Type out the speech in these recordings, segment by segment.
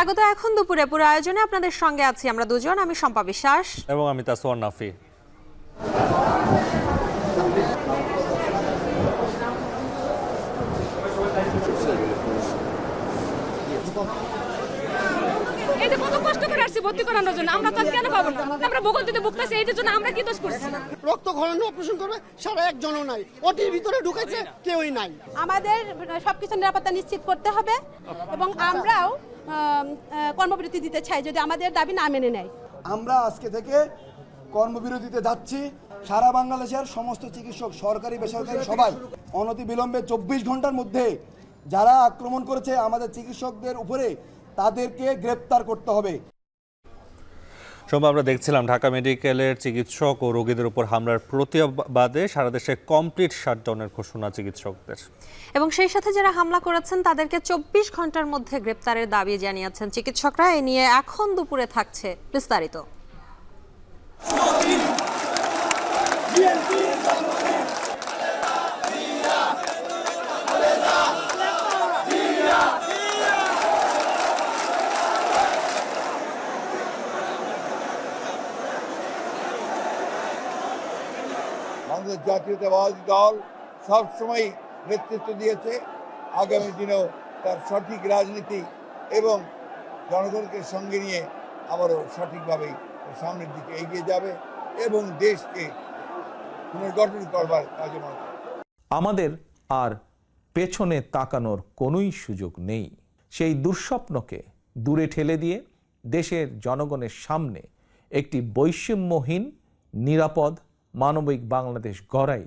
স্বাগত এখন দুপুরে পুরো আয়োজনে আপনাদের সঙ্গে আছি আমরা দুজন, আমি শম্পা বিশ্বাস এবং আমি তাসওয়ার নাফি। কত কষ্ট করে আসছি ভর্তি করানোর জন্য, আমরা তো কেন পাবো না? আমরা ভূগোল দিতে ভুগতেছি, এইটার জন্য আমরা কি দোষ করছি? রক্তক্ষরণ অপারেশন করবে সারা একজনও নাই, ওটির ভিতরে ঢুকেছে কেউই নাই। আমাদের সবকিছু নিরাপত্তা নিশ্চিত করতে হবে এবং আমরাও কর্মবিরতি দিতে চাই যদি আমাদের দাবি না মেনে নেয়। আমরা আজকে থেকে কর্মবিরতিতে যাচ্ছি। সারা বাংলাদেশের সমস্ত চিকিৎসক, সরকারি বেসরকারি সবাই অনতিবিলম্বে 24 ঘন্টার মধ্যে যারা আক্রমণ করেছে আমাদের চিকিৎসকদের উপরে তাদেরকে গ্রেপ্তার করতে হবে। সোমবার আমরা দেখছিলাম ঢাকা মেডিকেলের চিকিৎসক ও রোগীদের উপর হামলার প্রতিবাদে সারা দেশে কমপ্লিট শাটডাউনের ঘোষণা চিকিৎসকদের, এবং সেই সাথে যারা হামলা করেছেন তাদেরকে 24 ঘন্টার মধ্যে গ্রেপ্তারের দাবি জানিয়েছেন চিকিৎসকরা। এ নিয়ে এখন দুপুরে থাকছে বিস্তারিত। বাংলাদেশ জাতীয়তাবাদী দল সবসময় নেতৃত্ব দিয়েছে, আগামী দিনেও তার সঠিক রাজনীতি এবং জনগণকে সঙ্গে নিয়ে আবারও সঠিকভাবে সামনের দিকে এগিয়ে যাবে এবং দেশকে পুনর্গঠন করবার কাজে মনে করবে। আমাদের আর পেছনে তাকানোর কোনোই সুযোগ নেই। সেই দুঃস্বপ্নকে দূরে ঠেলে দিয়ে দেশের জনগণের সামনে একটি বৈষম্যহীন, নিরাপদ, মানবিক বাংলাদেশ গড়াই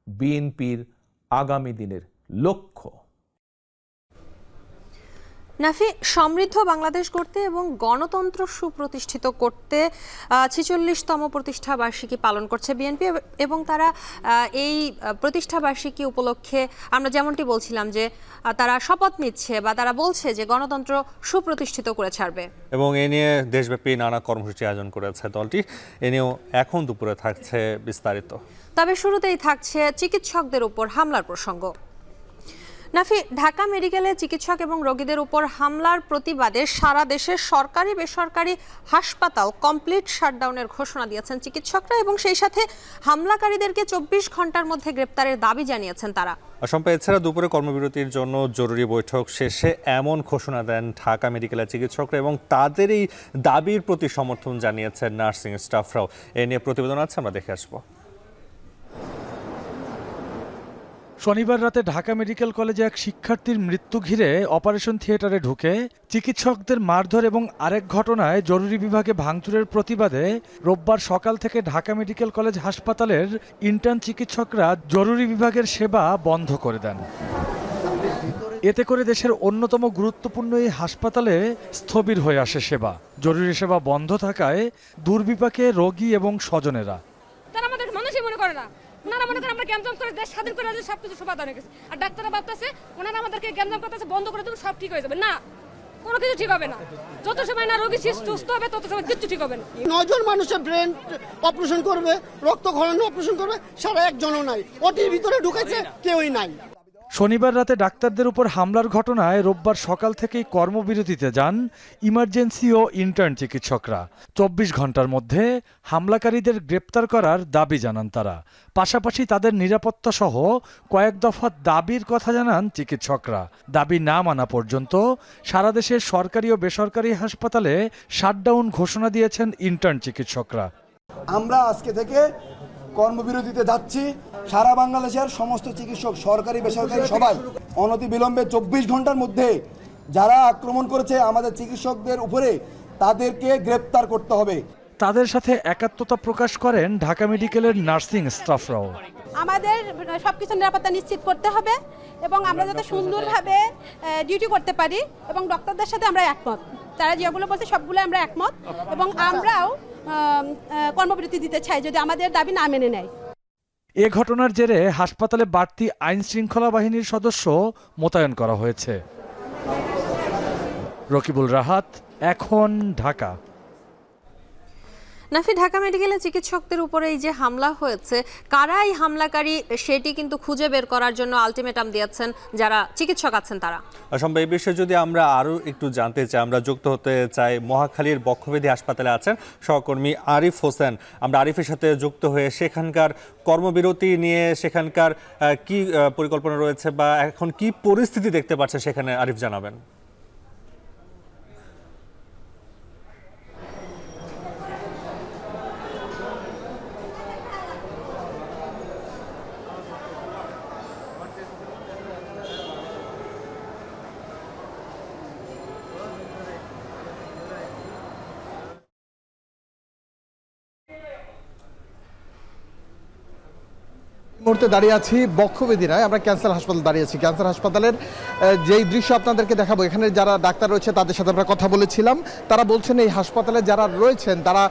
বিএনপির আগামী দিনের লক্ষ্য। নাফি, সমৃদ্ধ বাংলাদেশ গড়তে এবং গণতন্ত্র সুপ্রতিষ্ঠিত করতে ৪৬তম প্রতিষ্ঠা বার্ষিকী পালন করছে বিএনপি, এবং তারা এই প্রতিষ্ঠা বার্ষিকী উপলক্ষে আমরা যেমনটি বলছিলাম যে তারা শপথ নিচ্ছে বা তারা বলছে যে গণতন্ত্র সুপ্রতিষ্ঠিত করে ছাড়বে, এবং এ নিয়ে দেশব্যাপী নানা কর্মসূচি আয়োজন করেছে দলটি। এ নিয়েও এখন দুপুরে থাকছে বিস্তারিত। তবে শুরুতেই থাকছে চিকিৎসকদের উপর হামলার প্রসঙ্গ। নাফি, ঢাকা মেডিকেলে চিকিৎসক এবং রোগীদের উপর হামলার প্রতিবাদে সারা দেশের সরকারি বেসরকারি হাসপাতাল কমপ্লিট শাটডাউনের ঘোষণা দিয়েছেন চিকিৎসকরা, এবং সেই সাথে হামলাকারীদেরকে 24 ঘন্টার মধ্যে গ্রেপ্তারের দাবি জানিয়েছেন তারা। অসম্পা, এছাড়া দুপুরে কর্মবিরতির জন্য জরুরি বৈঠক শেষে এমন ঘোষণা দেন ঢাকা মেডিকেলের চিকিৎসকরা, এবং তাদের এই দাবির প্রতি সমর্থন জানিয়েছেন নার্সিং স্টাফরাও। এ নিয়ে প্রতিবেদন আছে, আমরা দেখে আসবো। শনিবার রাতে ঢাকা মেডিকেল কলেজে এক শিক্ষার্থীর মৃত্যু ঘিরে অপারেশন থিয়েটারে ঢুকে চিকিৎসকদের মারধর এবং আরেক ঘটনায় জরুরি বিভাগে ভাঙচুরের প্রতিবাদে রোববার সকাল থেকে ঢাকা মেডিকেল কলেজ হাসপাতালের ইন্টার্ন চিকিৎসকরা জরুরি বিভাগের সেবা বন্ধ করে দেন। এতে করে দেশের অন্যতম গুরুত্বপূর্ণ এই হাসপাতালে স্থবির হয়ে আসে সেবা। জরুরি সেবা বন্ধ থাকায় দুর্বিপাকে রোগী এবং স্বজনেরা। তারা আমাদের মানুষই মনে করে না, ওনারা মনে করেন আমরা গ্যামজাম করে দেশ স্বাধীন করে সবকিছু সমাধান হয়ে গেছে, আর ডাক্তাররা ভাবতেছে ওনারা আমাদেরকে গ্যামজাম করতেছে বন্ধ করে দেবে, সব ঠিক হয়ে যাবে। না, কোনো কিছু ঠিক হবে না। যত সময় না রোগী সুস্থ হবে তত সময় কিচ্ছু ঠিক হবে না। 9 জন মানুষের ব্রেন অপারেশন করবে, রক্তক্ষরণ অপারেশন করবে সারা একজনও নাই, ওটির ভিতরে ঢুকেছে কেউই নাই। শনিবার রাতে ডাক্তারদের উপর হামলার ঘটনায় রোববার সকাল থেকেই কর্মবিরতিতে যান ইমার্জেন্সি ও ইন্টার্ন চিকিৎসকরা। 24 ঘন্টার মধ্যে হামলাকারীদের গ্রেপ্তার করার দাবি জানান তারা। পাশাপাশি তাদের নিরাপত্তা সহ কয়েক দফা দাবির কথা জানান চিকিৎসকরা। দাবি না মানা পর্যন্ত সারা দেশের সরকারি ও বেসরকারি হাসপাতালে শাটডাউন ঘোষণা দিয়েছেন ইন্টার্ন চিকিৎসকরা। আমরা আজকে থেকে কর্মবিরতিতে যাচ্ছি। সারা বাংলাদেশের সমস্ত চিকিৎসক, সরকারি বেসরকারি সবাই অনতিবিলম্বে 24 ঘন্টার মধ্যে যারা আক্রমণ করেছে আমাদের চিকিৎসকদের উপরে তাদেরকে গ্রেপ্তার করতে হবে। তাদের সাথে একাত্মতা প্রকাশ করেন ঢাকা মেডিকেলের নার্সিং স্টাফরাও। আমাদের সবকিছু নিরাপত্তা নিশ্চিত করতে হবে এবং আমরা যাতে সুন্দরভাবে ডিউটি করতে পারি, এবং ডক্টরদের সাথে আমরা একমত। তারা যেগুলো বলছে সবগুলো আমরা একমত, এবং আমরাও কর্মবিরতি দিতে চাই যদি আমাদের দাবি না মেনে নেয়। এ ঘটনার জেরে হাসপাতালে বাড়তি আইন শৃঙ্খলা বাহিনীর সদস্য মোতায়েন করা হয়েছে। রকিবুল রাহাত, এখন, ঢাকা। নাফি, ঢাকা মেডিকেলে চিকিৎসকদের উপরে এই যে হামলা হয়েছে, কারাই হামলাকারী সেটি কিন্তু খুঁজে বের করার জন্য আলটিমেটাম দিয়েছেন যারা চিকিৎসক আছেন তারা। অসম্ভব এই বিষয়ে যদি আমরা আরো একটু জানতে চাই, আমরা যুক্ত হতে চাই মহাখালীর বক্ষব্যাধি হাসপাতালে আছেন সহকর্মী আরিফ হোসেন। আমরা আরিফের সাথে যুক্ত হয়ে সেখানকার কর্মবিরতি নিয়ে সেখানকার কি পরিকল্পনা রয়েছে বা এখন কি পরিস্থিতি দেখতে পাচ্ছেন সেখানে আরিফ জানাবেন। মুহূর্তে দাঁড়িয়ে আছি বক্ষব্যাধি নয়, আমরা ক্যান্সার হাসপাতাল দাঁড়িয়ে আছি। ক্যান্সার হাসপাতালের যেই দৃশ্য আপনাদেরকে দেখাবো, এখানে যারা ডাক্তার রয়েছে তাদের সাথে আমরা কথা বলেছিলাম। তারা বলছেন এই হাসপাতালে যারা রয়েছেন তারা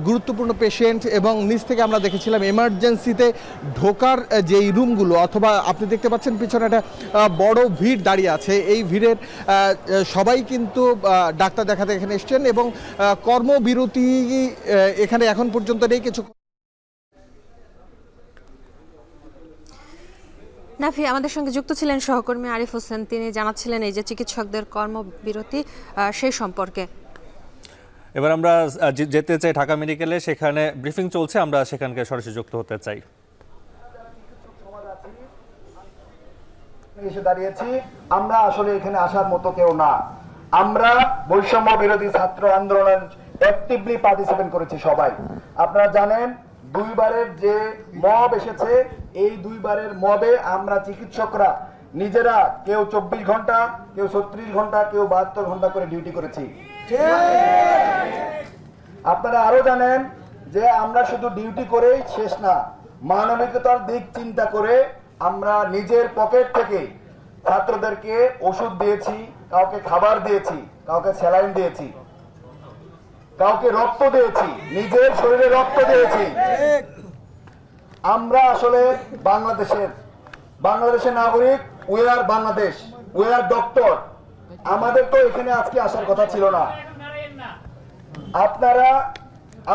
গুরুত্বপূর্ণ পেশেন্ট, এবং নিচ থেকে আমরা দেখেছিলাম এমার্জেন্সিতে ঢোকার যেই রুমগুলো, অথবা আপনি দেখতে পাচ্ছেন পিছনে একটা বড় ভিড় দাঁড়িয়ে আছে। এই ভিড়ের সবাই কিন্তু ডাক্তার দেখাতে এখানে এসছেন, এবং কর্মবিরতি এখানে এখন পর্যন্ত নেই। কিছু নাফি, আমাদের সঙ্গে যুক্ত ছিলেন সহকর্মী আরিফ হোসেন, তিনি জানাচ্ছিলেন এই যে চিকিৎসকদের কর্মবিরতি সেই সম্পর্কে। এবার আমরা যেতে চাই ঢাকা মেডিকেলে, সেখানে ব্রিফিং চলছে, আমরা সেখানকে সরাসরি যুক্ত হতে চাই। এসে দাঁড়িয়েছি, আমরা আসলে এখানে আসার মতো কেউ না। আমরা বৈষম্য বিরোধী ছাত্র আন্দোলনের অ্যাক্টিভলি পার্টিসিপেট করেছি সবাই। আপনারা জানেন দুইবারের যে মব এসেছে, এই দুইবারের মবে আমরা চিকিৎসকরা নিজেরা কেউ 24 ঘন্টা, কেউ 36 ঘন্টা, কেউ 72 ঘন্টা করে ডিউটি করেছি। আপনারা আরো জানেন যে আমরা শুধু ডিউটি করেই শেষ না, মানবিকতার দিক চিন্তা করে আমরা নিজের পকেট থেকে ছাত্রদেরকে ওষুধ দিয়েছি, কাউকে খাবার দিয়েছি, কাউকে স্যালাইন দিয়েছি, কাউকে রক্ত দিয়েছি, নিজের শরীরে রক্ত দিয়েছি। আমরা আসলে বাংলাদেশের নাগরিক, we are Bangladesh, we are doctor. আমাদের তো এখানে আজকে আসার কথা ছিল না। আপনারা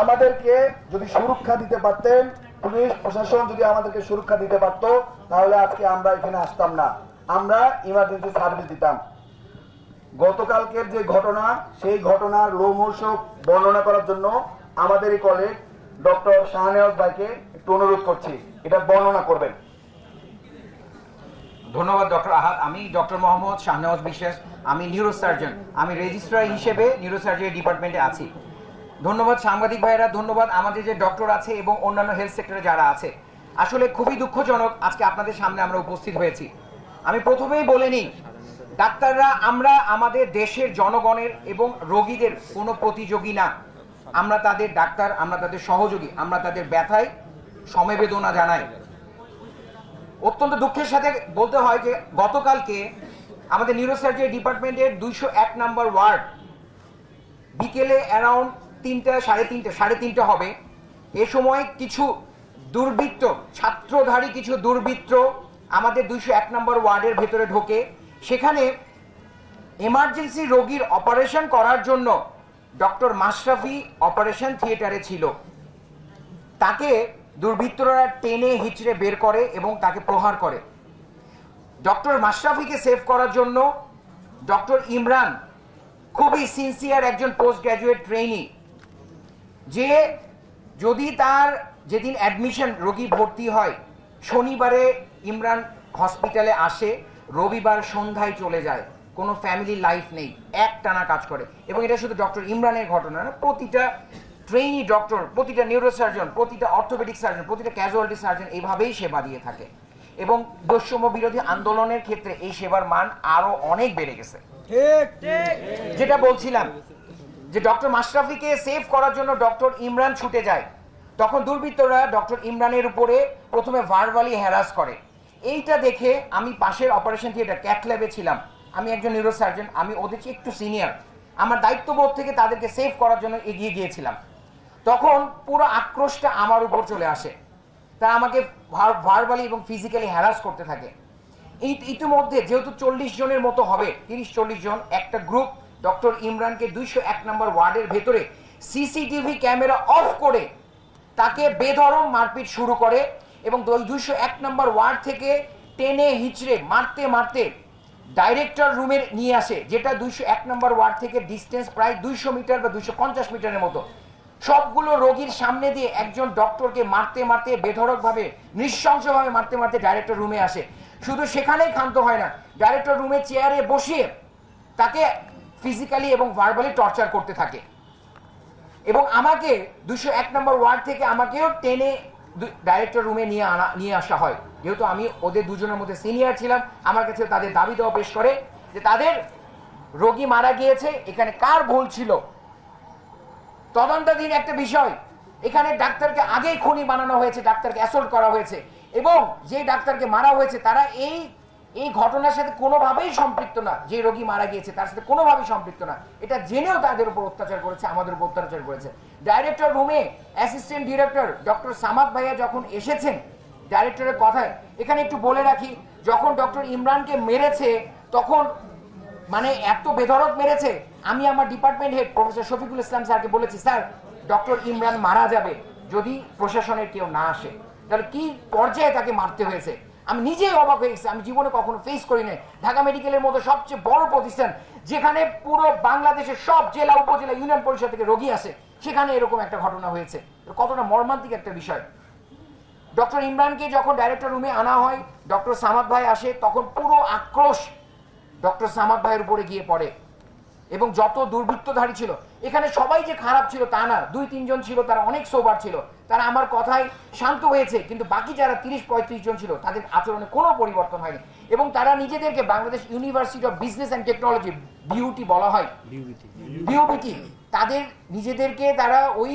আমাদেরকে যদি সুরক্ষা দিতে পারতেন, পুলিশ প্রশাসন যদি আমাদেরকে সুরক্ষা দিতে পারতো, তাহলে আজকে আমরা এখানে আসতাম না, আমরা ইমার্জেন্সি সার্ভিস দিতাম। গতকালকের যে ঘটনা, সেই ঘটনার লোমহর্ষ বর্ণনা করার জন্য আমাদের এই কলিগ ডক্টর শাহনেওয়াজ ভাইকে একটু অনুরোধ করছি, এটা বর্ণনা করবেন। ধন্যবাদ ডক্টর আহাদ। আমি ডক্টর মোহাম্মদ শাহনেওয়াজ বিশ্বাস, আমি নিউরোসার্জন, আমি রেজিস্ট্রার হিসেবে নিউরোসার্জারি ডিপার্টমেন্টে আছি। ধন্যবাদ সাংবাদিক ভাইরা, ধন্যবাদ আমাদের যে ডক্টর আছে এবং অন্যান্য হেলথ সেক্টরে যারা আছে। আসলে খুবই দুঃখজনক আজকে আপনাদের সামনে আমরা উপস্থিত হয়েছি। আমি প্রথমেই বলে নিই, ডাক্তাররা আমরা আমাদের দেশের জনগণের এবং রোগীদের কোনো প্রতিযোগী না। আমরা তাদের ডাক্তার, আমরা তাদের সহযোগী, আমরা তাদের ব্যথায় সমবেদনা জানাই। অত্যন্ত দুঃখের সাথে বলতে হয় যে গতকালকে আমাদের নিউরোসার্জারি ডিপার্টমেন্টের 201 নম্বর ওয়ার্ড বিকেলে অ্যারাউন্ড 3টা, সাড়ে তিনটা হবে, এ সময় কিছু দুর্বৃত্ত, ছাত্রধারী কিছু দুর্বৃত্ত আমাদের 201 নম্বর ওয়ার্ডের ভেতরে ঢোকে। সেখানে এমার্জেন্সি রোগীর অপারেশন করার জন্য ডক্টর মাশরাফি অপারেশন থিয়েটারে ছিল। তাকে দুর্বৃত্তরা টেনে হিচড়ে বের করে এবং তাকে প্রহার করে। ডক্টর মাশরাফিকে সেভ করার জন্য ডক্টর ইমরান খুবই সিনসিয়ার একজন পোস্ট গ্র্যাজুয়েট ট্রেইনি, যে যদি তার যেদিন অ্যাডমিশন রোগী ভর্তি হয়, শনিবারে ইমরান হসপিটালে আসে, রবিবার সন্ধ্যায় চলে যায়, কোনো ফ্যামিলি লাইফ নেই, একটানা কাজ করে। এবং এটা শুধু ডক্টর ইমরানের ঘটনা না, প্রতিটা ট্রেইনি ডক্টর, প্রতিটা নিউরোসার্জন, প্রতিটা অর্থোপেডিক সার্জন, প্রতিটা ক্যাজুয়ালিটি সার্জন এইভাবেই সেবা দিয়ে থাকে। এবং বৈষম্য বিরোধী আন্দোলনের ক্ষেত্রে এই সেবার মান আরো অনেক বেড়ে গেছে। যেটা বলছিলাম যে ডক্টর মাশরাফিকে সেভ করার জন্য ডক্টর ইমরান ছুটে যায়, তখন দুর্বৃত্তরা ডক্টর ইমরানের উপরে প্রথমে ভার্বালি হ্যারাস করে। এইটা দেখে আমি পাশের অপারেশন থিয়েটার ক্যাথ ল্যাবে ছিলাম, আমি একজন নিউরোসার্জন, আমি ওদের চেয়ে একটু সিনিয়র, আমার দায়িত্ববোধ থেকে তাদেরকে সেভ করার জন্য এগিয়ে গিয়েছিলাম। তখন পুরো আক্রোশটা আমার উপর চলে আসে, তারা আমাকে ভার্বালি এবং ফিজিক্যালি হ্যারাস করতে থাকে। ইতিমধ্যে যেহেতু 40 জনের মতো হবে, 30-40 জন, একটা গ্রুপ ডক্টর ইমরানকে 201 নম্বর ওয়ার্ডের ভেতরে সিসিটিভি ক্যামেরা অফ করে তাকে বেধড়ক মারপিট শুরু করে এবং 201 নম্বর ওয়ার্ড থেকে টেনে হিচড়ে মারতে মারতে ডাইরেক্টর রুমে নিয়ে আসে, যেটা 201 নম্বর ওয়ার্ড থেকে ডিস্টেন্স প্রায় 200 মিটার বা 250 মিটারের মতো। সবগুলো রোগীর সামনে দিয়ে একজন ডক্টরকে মারতে মারতে বেধড়কভাবে নৃশংসভাবে মারতে মারতে ডাইরেক্টর রুমে আসে। শুধু সেখানেই ক্ষান্ত হয় না, ডাইরেক্টর রুমে চেয়ারে বসিয়ে তাকে ফিজিক্যালি এবং ভার্বালি টর্চার করতে থাকে এবং আমাকে 201 নম্বর ওয়ার্ড থেকে আমাকেও টেনে ডাইরেক্টর রুমে নিয়ে আসা হয়। যেহেতু আমি ওদের দুজনের মধ্যে সিনিয়র ছিলাম, আমার কাছে তাদের দাবি দেওয়া পেশ করে যে তাদের রোগী মারা গিয়েছে, এখানে কার ভুল ছিল তদন্তাধীন একটা বিষয়। এখানে ডাক্তারকে আগেই খুনি বানানো হয়েছে, ডাক্তারকে অ্যাসল্ট করা হয়েছে এবং যে ডাক্তারকে মারা হয়েছে তারা এই ঘটনার সাথে কোনোভাবেই সম্পৃক্ত না। যে রোগী মারা গিয়েছে তার সাথে কোনোভাবেই সম্পৃক্ত না, এটা জেনেও তাদের উপর অত্যাচার করেছে, আমাদের উপর অত্যাচার করেছে। ডাইরেক্টর রুমে অ্যাসিস্ট্যান্ট ডিরেক্টর ডক্টর সামাদ ভাইয়া যখন এসেছেন ডাইরেক্টরের কথায়, এখানে একটু বলে রাখি, যখন ডক্টর ইমরানকে মেরেছে তখন মানে এত বেধড়ক মেরেছে, আমি আমার department head professor Shafiqul Islam স্যারকে বলেছি, স্যার ডক্টর ইমরান মারা যাবে যদি প্রশাসনের কেউ না আসে। তাহলে কি পর্যায়ে তাকে মারতে হয়েছে আমি নিজেই অবাক হয়ে গেছি। আমি জীবনে কখনো ফেস করি নাই। ঢাকা মেডিকেলের মতো সবচেয়ে বড় প্রতিষ্ঠান, যেখানে পুরো বাংলাদেশের সব জেলা উপজেলা ইউনিয়ন পরিষদ থেকে রোগী আসে, সেখানে এরকম একটা ঘটনা হয়েছে। কতটা মর্মান্তিক একটা বিষয়। ডক্টর ইমরানকে যখন ডাইরেক্টর রুমে আনা হয়, ডক্টর সামাদ ভাই আসে, তখন পুরো আক্রোশ ডক্টর সামাদ ভাইয়ের উপরে গিয়ে পড়ে এবং যত দুর্বৃত্তধারী ছিল, এখানে সবাই যে খারাপ ছিল তা না, 2-3 জন ছিল তারা অনেক সোবার ছিল, তারা আমার কথায় শান্ত হয়েছে, কিন্তু বাকি যারা 30-35 জন ছিল তাদের আচরণে কোনো পরিবর্তন হয়নি এবং তারা নিজেদেরকে Bangladesh university of business and technology, beauty বলা হয়, বিউবিটি, তাদের নিজেদেরকে তারা ওই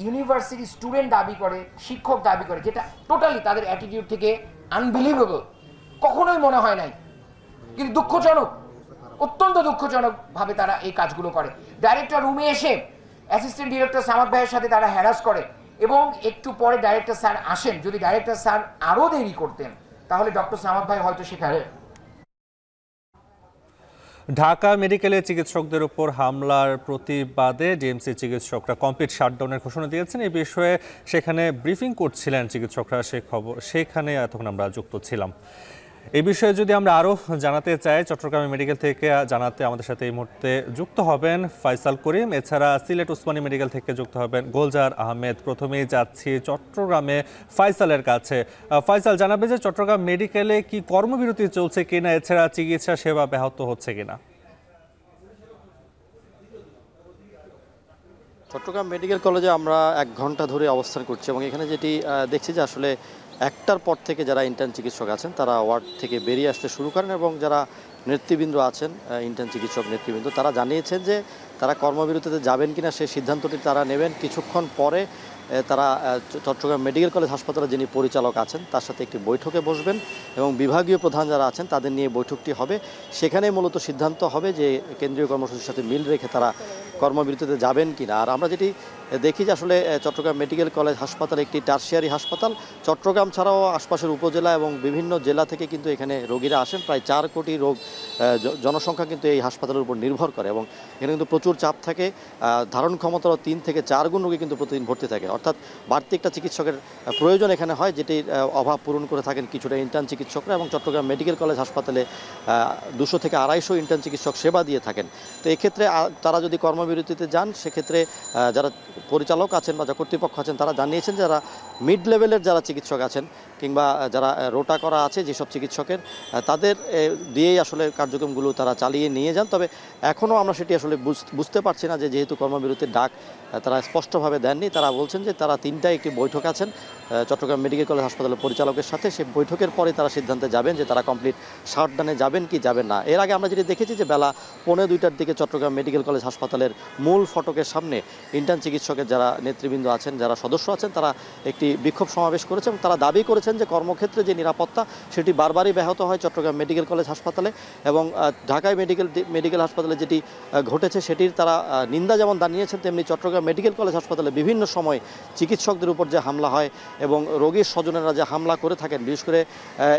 ইউনিভার্সিটি স্টুডেন্ট দাবি করে, শিক্ষক দাবি করে, যেটা টোটালি তাদের অ্যাটিটিউড থেকে আনবিলিভেবল, কখনোই মনে হয় নাই। কিন্তু দুঃখজনক, অত্যন্ত দুঃখজনক ভাবে তারা এই কাজগুলো করে। ডাইরেক্টর রুমে এসে অ্যাসিস্ট্যান্ট ডিরেক্টর সামাদ ভাইয়ের সাথে তারা হ্যারাস করে এবং একটু পরে ডাইরেক্টর স্যার আসেন। যদি ডাইরেক্টর স্যার আরো দেরি করতেন তাহলে ডক্টর সামাদ ভাই হয়তো সেখানে। ঢাকা মেডিকেলে চিকিৎসকদের উপর হামলার প্রতিবাদে ডিএমসি চিকিৎসকরা কমপ্লিট শাটডাউনের ঘোষণা দিয়েছেন। এই বিষয়ে সেখানে ব্রিফিং করছিলেন চিকিৎসকরা, সেখানে এতক্ষণ আমরা যুক্ত ছিলাম। এই বিষয়ে যদি আমরা আরও জানাতে চাই, চট্টগ্রাম মেডিকেল থেকে জানাতে আমাদের সাথে এই মুহূর্তে যুক্ত হবেন ফয়সাল করিম, এছাড়া সিলেট ওসমানী মেডিকেল থেকে যুক্ত হবেন গোলজার আহমেদ। প্রথমেই যাচ্ছি চট্টগ্রামে ফয়সালের কাছে। ফয়সাল, জানাবে যে চট্টগ্রাম মেডিকেলে কি কর্মবিরতি চলছে কিনা, এছাড়া চিকিৎসা সেবা ব্যাহত হচ্ছে কিনা? চট্টগ্রাম মেডিকেল কলেজে আমরা 1 ঘন্টা ধরে অবস্থান করছি এবং এখানে যেটি দেখছি যে আসলে 1টার পর থেকে যারা ইন্টার্ন চিকিৎসক আছেন তারা ওয়ার্ড থেকে বেরিয়ে আসতে শুরু করেন এবং যারা নেতৃবৃন্দ আছেন, ইন্টার্ন চিকিৎসক নেতৃবৃন্দ, তারা জানিয়েছেন যে তারা কর্মবিরতিতে যাবেন কিনা সেই সিদ্ধান্তটি তারা নেবেন কিছুক্ষণ পরে। তারা চট্টগ্রাম মেডিকেল কলেজ হাসপাতালে যিনি পরিচালক আছেন তার সাথে একটি বৈঠকে বসবেন এবং বিভাগীয় প্রধান যারা আছেন তাদের নিয়ে বৈঠকটি হবে। সেখানে মূলত সিদ্ধান্ত হবে যে কেন্দ্রীয় কর্মসূচির সাথে মিল রেখে তারা কর্মবিরতিতে যাবেন কিনা। আর আমরা যেটি দেখি যে আসলে চট্টগ্রাম মেডিকেল কলেজ হাসপাতাল একটি টারশিয়ারি হাসপাতাল। চট্টগ্রাম ছাড়াও আশপাশের উপজেলা এবং বিভিন্ন জেলা থেকে কিন্তু এখানে রোগীরা আসেন। প্রায় 4 কোটি জনসংখ্যা কিন্তু এই হাসপাতালের উপর নির্ভর করে এবং এখানে কিন্তু প্রচুর চাপ থাকে। ধারণ ক্ষমতারও 3 থেকে 4 গুণ রোগী কিন্তু প্রতিদিন ভর্তি থাকে, অর্থাৎ বাড়তি একটা চিকিৎসকের প্রয়োজন এখানে হয়, যেটির অভাব পূরণ করে থাকেন কিছুটা ইন্টার্ন চিকিৎসকরা এবং চট্টগ্রাম মেডিকেল কলেজ হাসপাতালে 200 থেকে 250 ইন্টার্ন চিকিৎসক সেবা দিয়ে থাকেন। তো এক্ষেত্রে তারা যদি কর্মবিরতিতে যান সেক্ষেত্রে যারা পরিচালক আছেন বা যারা কর্তৃপক্ষ আছেন তারা জানিয়েছেন যারা মিড লেভেলের যারা চিকিৎসক আছেন কিংবা যারা রোটা করা আছে যেসব চিকিৎসকের, তাদের দিয়েই আসলে কার্যক্রমগুলো তারা চালিয়ে নিয়ে যান। তবে এখনও আমরা সেটি আসলে বুঝতে পারছি না যে যেহেতু কর্মবিরতির ডাক তারা স্পষ্টভাবে দেননি। তারা বলছেন যে তারা 3টায় একটি বৈঠক আছেন চট্টগ্রাম মেডিকেল কলেজ হাসপাতালের পরিচালকের সাথে। সেই বৈঠকের পরে তারা সিদ্ধান্তে যাবেন যে তারা কমপ্লিট শাটডাউনে যাবেন কি যাবেন না। এর আগে আমরা যেটি দেখেছি যে বেলা 1:45টার দিকে চট্টগ্রাম মেডিকেল কলেজ হাসপাতালের মূল ফটকের সামনে ইন্টার্ন চিকিৎসকের যারা নেতৃবৃন্দ আছেন, যারা সদস্য আছেন, তারা একটি বিক্ষোভ সমাবেশ করেছেন এবং তারা দাবি করেছেন যে কর্মক্ষেত্রে যে নিরাপত্তা সেটি বারবারই ব্যাহত হয় চট্টগ্রাম মেডিকেল কলেজ হাসপাতালে এবং ঢাকায় মেডিকেল হাসপাতালে যেটি ঘটেছে সেটির তারা নিন্দা যেমন জানিয়েছেন, তেমনি চট্টগ্রাম চট্টগ্রাম মেডিকেল কলেজ হাসপাতালে বিভিন্ন সময় চিকিৎসকদের উপর যে হামলা হয় এবং রোগীর স্বজনেরা যে হামলা করে থাকেন, বিশেষ করে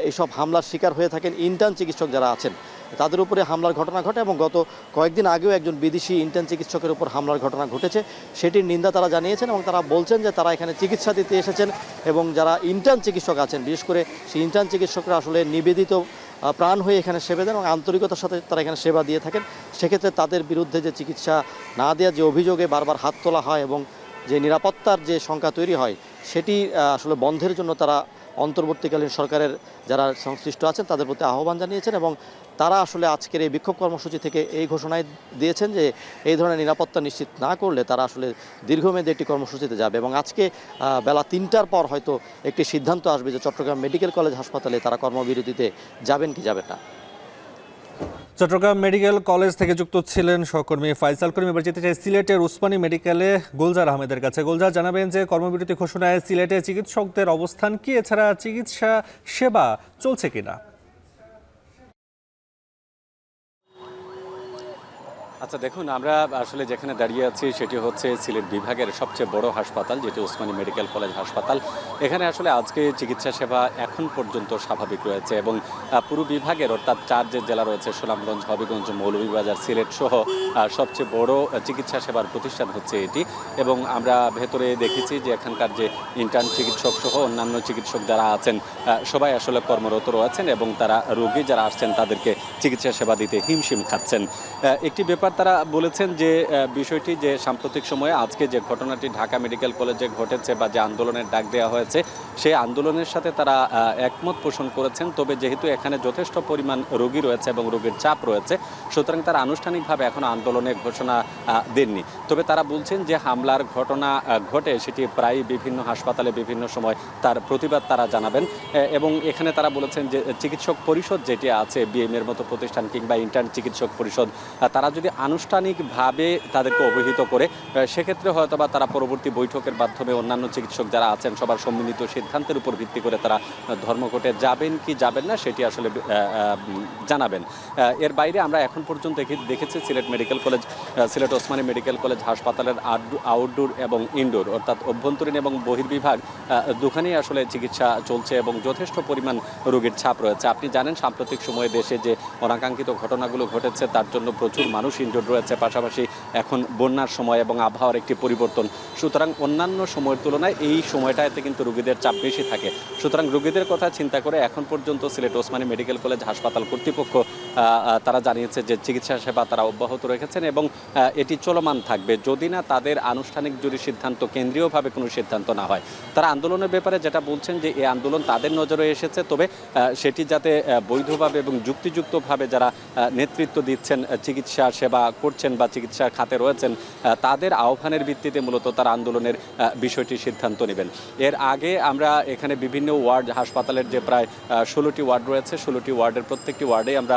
এইসব হামলার শিকার হয়ে থাকেন ইন্টার্ন চিকিৎসক যারা আছেন, তাদের উপরে হামলার ঘটনা ঘটে এবং গত কয়েকদিন আগেও একজন বিদেশি ইন্টার্ন চিকিৎসকের উপর হামলার ঘটনা ঘটেছে। সেটির নিন্দা তারা জানিয়েছেন এবং তারা বলছেন যে তারা এখানে চিকিৎসা দিতে এসেছেন এবং যারা ইন্টার্ন চিকিৎসক আছেন, বিশেষ করে সেই ইন্টার্ন চিকিৎসকরা আসলে নিবেদিত প্রাণ হয়ে এখানে সেবা দেন এবং আন্তরিকতার সাথে তারা এখানে সেবা দিয়ে থাকেন। সেক্ষেত্রে তাদের বিরুদ্ধে যে চিকিৎসা না দেওয়ার যে অভিযোগে বারবার হাত তোলা হয় এবং যে নিরাপত্তার যে শঙ্কা তৈরি হয়, সেটি আসলে বন্ধের জন্য তারা অন্তর্বর্তীকালীন সরকারের যারা সংশ্লিষ্ট আছেন তাদের প্রতি আহ্বান জানিয়েছেন এবং তারা আসলে আজকের এই বিক্ষোভ কর্মসূচি থেকে এই ঘোষণায় দিয়েছেন যে এই ধরনের নিরাপত্তা নিশ্চিত না করলে তারা আসলে দীর্ঘমেয়াদী একটি কর্মসূচিতে যাবে এবং আজকে বেলা ৩টার পর হয়তো একটি সিদ্ধান্ত আসবে যে চট্টগ্রাম মেডিকেল কলেজ হাসপাতালে তারা কর্মবিরতিতে যাবেন কি যাবেন না। চট্টগ্রাম মেডিকেল কলেজ থেকে যুক্ত ছিলেন সহকর্মী ফাইসাল করিম। এবার যেতে চাই সিলেটের উসমানী মেডিকেলে গুলজার আহমেদের কাছে। গুলজার, জানাবেন যে কর্মবিরতি ঘোষণায় সিলেটে চিকিৎসকদের অবস্থান কি, এছাড়া চিকিৎসা সেবা চলছে কিনা? আচ্ছা দেখুন, আমরা আসলে যেখানে দাঁড়িয়ে আছি সেটি হচ্ছে সিলেট বিভাগের সবচেয়ে বড় হাসপাতাল, যেটি ওসমানী মেডিকেল কলেজ হাসপাতাল। এখানে আসলে আজকে চিকিৎসা সেবা এখন পর্যন্ত স্বাভাবিক রয়েছে এবং পুরো বিভাগের অর্থাৎ 4 যে জেলা রয়েছে সুনামগঞ্জ, হবিগঞ্জ, মৌলভীবাজার, সিলেট সহ সবচেয়ে বড় চিকিৎসা সেবার প্রতিষ্ঠান হচ্ছে এটি। এবং আমরা ভেতরে দেখেছি যে এখানকার যে ইন্টার্ন চিকিৎসক সহ অন্যান্য চিকিৎসক যারা আছেন সবাই আসলে কর্মরত রয়েছেন এবং তারা রোগী যারা আসছেন তাদেরকে চিকিৎসা সেবা দিতে হিমশিম খাচ্ছেন। একটি ব্যাপার তারা বলেছেন যে বিষয়টি যে সাম্প্রতিক সময়ে আজকে যে ঘটনাটি ঢাকা মেডিকেল কলেজে ঘটেছে বা যে আন্দোলনের ডাক দেওয়া হয়েছে সেই আন্দোলনের সাথে তারা একমত পোষণ করেছেন। তবে যেহেতু এখানে যথেষ্ট পরিমাণ রোগী রয়েছে এবং রোগীর চাপ রয়েছে, সুতরাং তারা আনুষ্ঠানিকভাবে এখনো আন্দোলনের ঘোষণা দেননি। তবে তারা বলছেন যে হামলার ঘটনা ঘটে সেটি প্রায় বিভিন্ন হাসপাতালে বিভিন্ন সময় তার প্রতিবাদ তারা জানাবেন এবং এখানে তারা বলেছেন যে চিকিৎসক পরিষদ যেটি আছে বিএমএর মতো প্রতিষ্ঠান কিংবা ইন্টার্ন চিকিৎসক পরিষদ, তারা যদি আনুষ্ঠানিকভাবে তাদেরকে অবহিত করে সেক্ষেত্রে হয়তো বা তারা পরবর্তী বৈঠকের মাধ্যমে অন্যান্য চিকিৎসক যারা আছেন সবার সম্মিলিত সিদ্ধান্তের উপর ভিত্তি করে তারা ধর্মঘটে যাবেন কি যাবেন না সেটি আসলে জানাবেন। এর বাইরে আমরা এখন পর্যন্ত দেখেছি Sylhet medical college, Sylhet Osmani medical college হাসপাতালের আউটডোর এবং ইনডোর অর্থাৎ অভ্যন্তরীণ এবং বহির্বিভাগ দুখানেই আসলে চিকিৎসা চলছে এবং যথেষ্ট পরিমাণ রোগীর ছাপ রয়েছে। আপনি জানেন সাম্প্রতিক সময়ে দেশে যে অনাকাঙ্ক্ষিত ঘটনাগুলো ঘটেছে তার জন্য প্রচুর মানুষ ইনজোর্ড রয়েছে, পাশাপাশি এখন বন্যার সময় এবং আবহাওয়ার একটি পরিবর্তন। সুতরাং অন্যান্য সময়ের তুলনায় এই সময়টাতে কিন্তু রোগীদের চাপ বেশি থাকে। সুতরাং রোগীদের কথা চিন্তা করে এখন পর্যন্ত সিলেট ওসমানী মেডিকেল কলেজ হাসপাতাল কর্তৃপক্ষ তারা জানিয়েছে যে চিকিৎসা সেবা তারা অব্যাহত রেখেছেন এবং এটি চলমান থাকবে যদি না তাদের আনুষ্ঠানিক যদি সিদ্ধান্ত কেন্দ্রীয়ভাবে কোনো সিদ্ধান্ত না হয়। তারা আন্দোলনের ব্যাপারে যেটা বলছেন যে এই আন্দোলন তাদের নজরে এসেছে, তবে সেটি যাতে বৈধভাবে এবং যুক্তিযুক্তভাবে যারা নেতৃত্ব দিচ্ছেন, চিকিৎসা সেবা করছেন বা চিকিৎসার খাতে রয়েছেন, তাদের আহ্বানের ভিত্তিতে মূলত তারা আন্দোলনের বিষয়টি সিদ্ধান্ত নেবেন। এর আগে আমরা এখানে বিভিন্ন ওয়ার্ড, হাসপাতালের যে প্রায় 16টি ওয়ার্ড রয়েছে, 16টি ওয়ার্ডের প্রত্যেকটি ওয়ার্ডে আমরা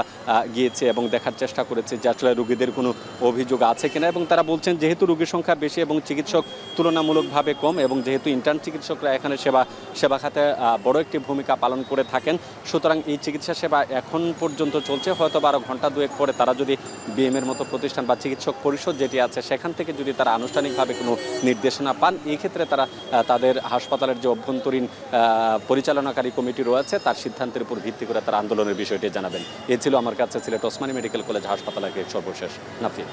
গিয়েছি এবং দেখার চেষ্টা করেছি যে আসলে রোগীদের কোনো অভিযোগ আছে কিনা। এবং তারা বলছেন যেহেতু রোগীর সংখ্যা বেশি এবং চিকিৎসক তুলনামূলকভাবে কম এবং যেহেতু ইন্টার্ন চিকিৎসকরা এখানে সেবা খাতে বড় একটি ভূমিকা পালন করে থাকেন, সুতরাং এই চিকিৎসা সেবা এখন পর্যন্ত চলছে। হয়তো 12 ঘন্টা দুয়েক পরে তারা যদি বিএমএর মতো প্রতিষ্ঠান বা চিকিৎসক পরিষদ যেটি আছে সেখান থেকে যদি তারা আনুষ্ঠানিকভাবে কোনো নির্দেশনা পান, এই ক্ষেত্রে তারা তাদের হাসপাতালের যে অভ্যন্তরীণ পরিচালনাকারী কমিটি রয়েছে তার সিদ্ধান্তের উপর ভিত্তি করে তারা আন্দোলনের বিষয়টি জানাবেন। এ ছিল আমার কাছে সিলেট ওসমানী মেডিকেল কলেজ হাসপাতালের সর্বশেষ। নাফি।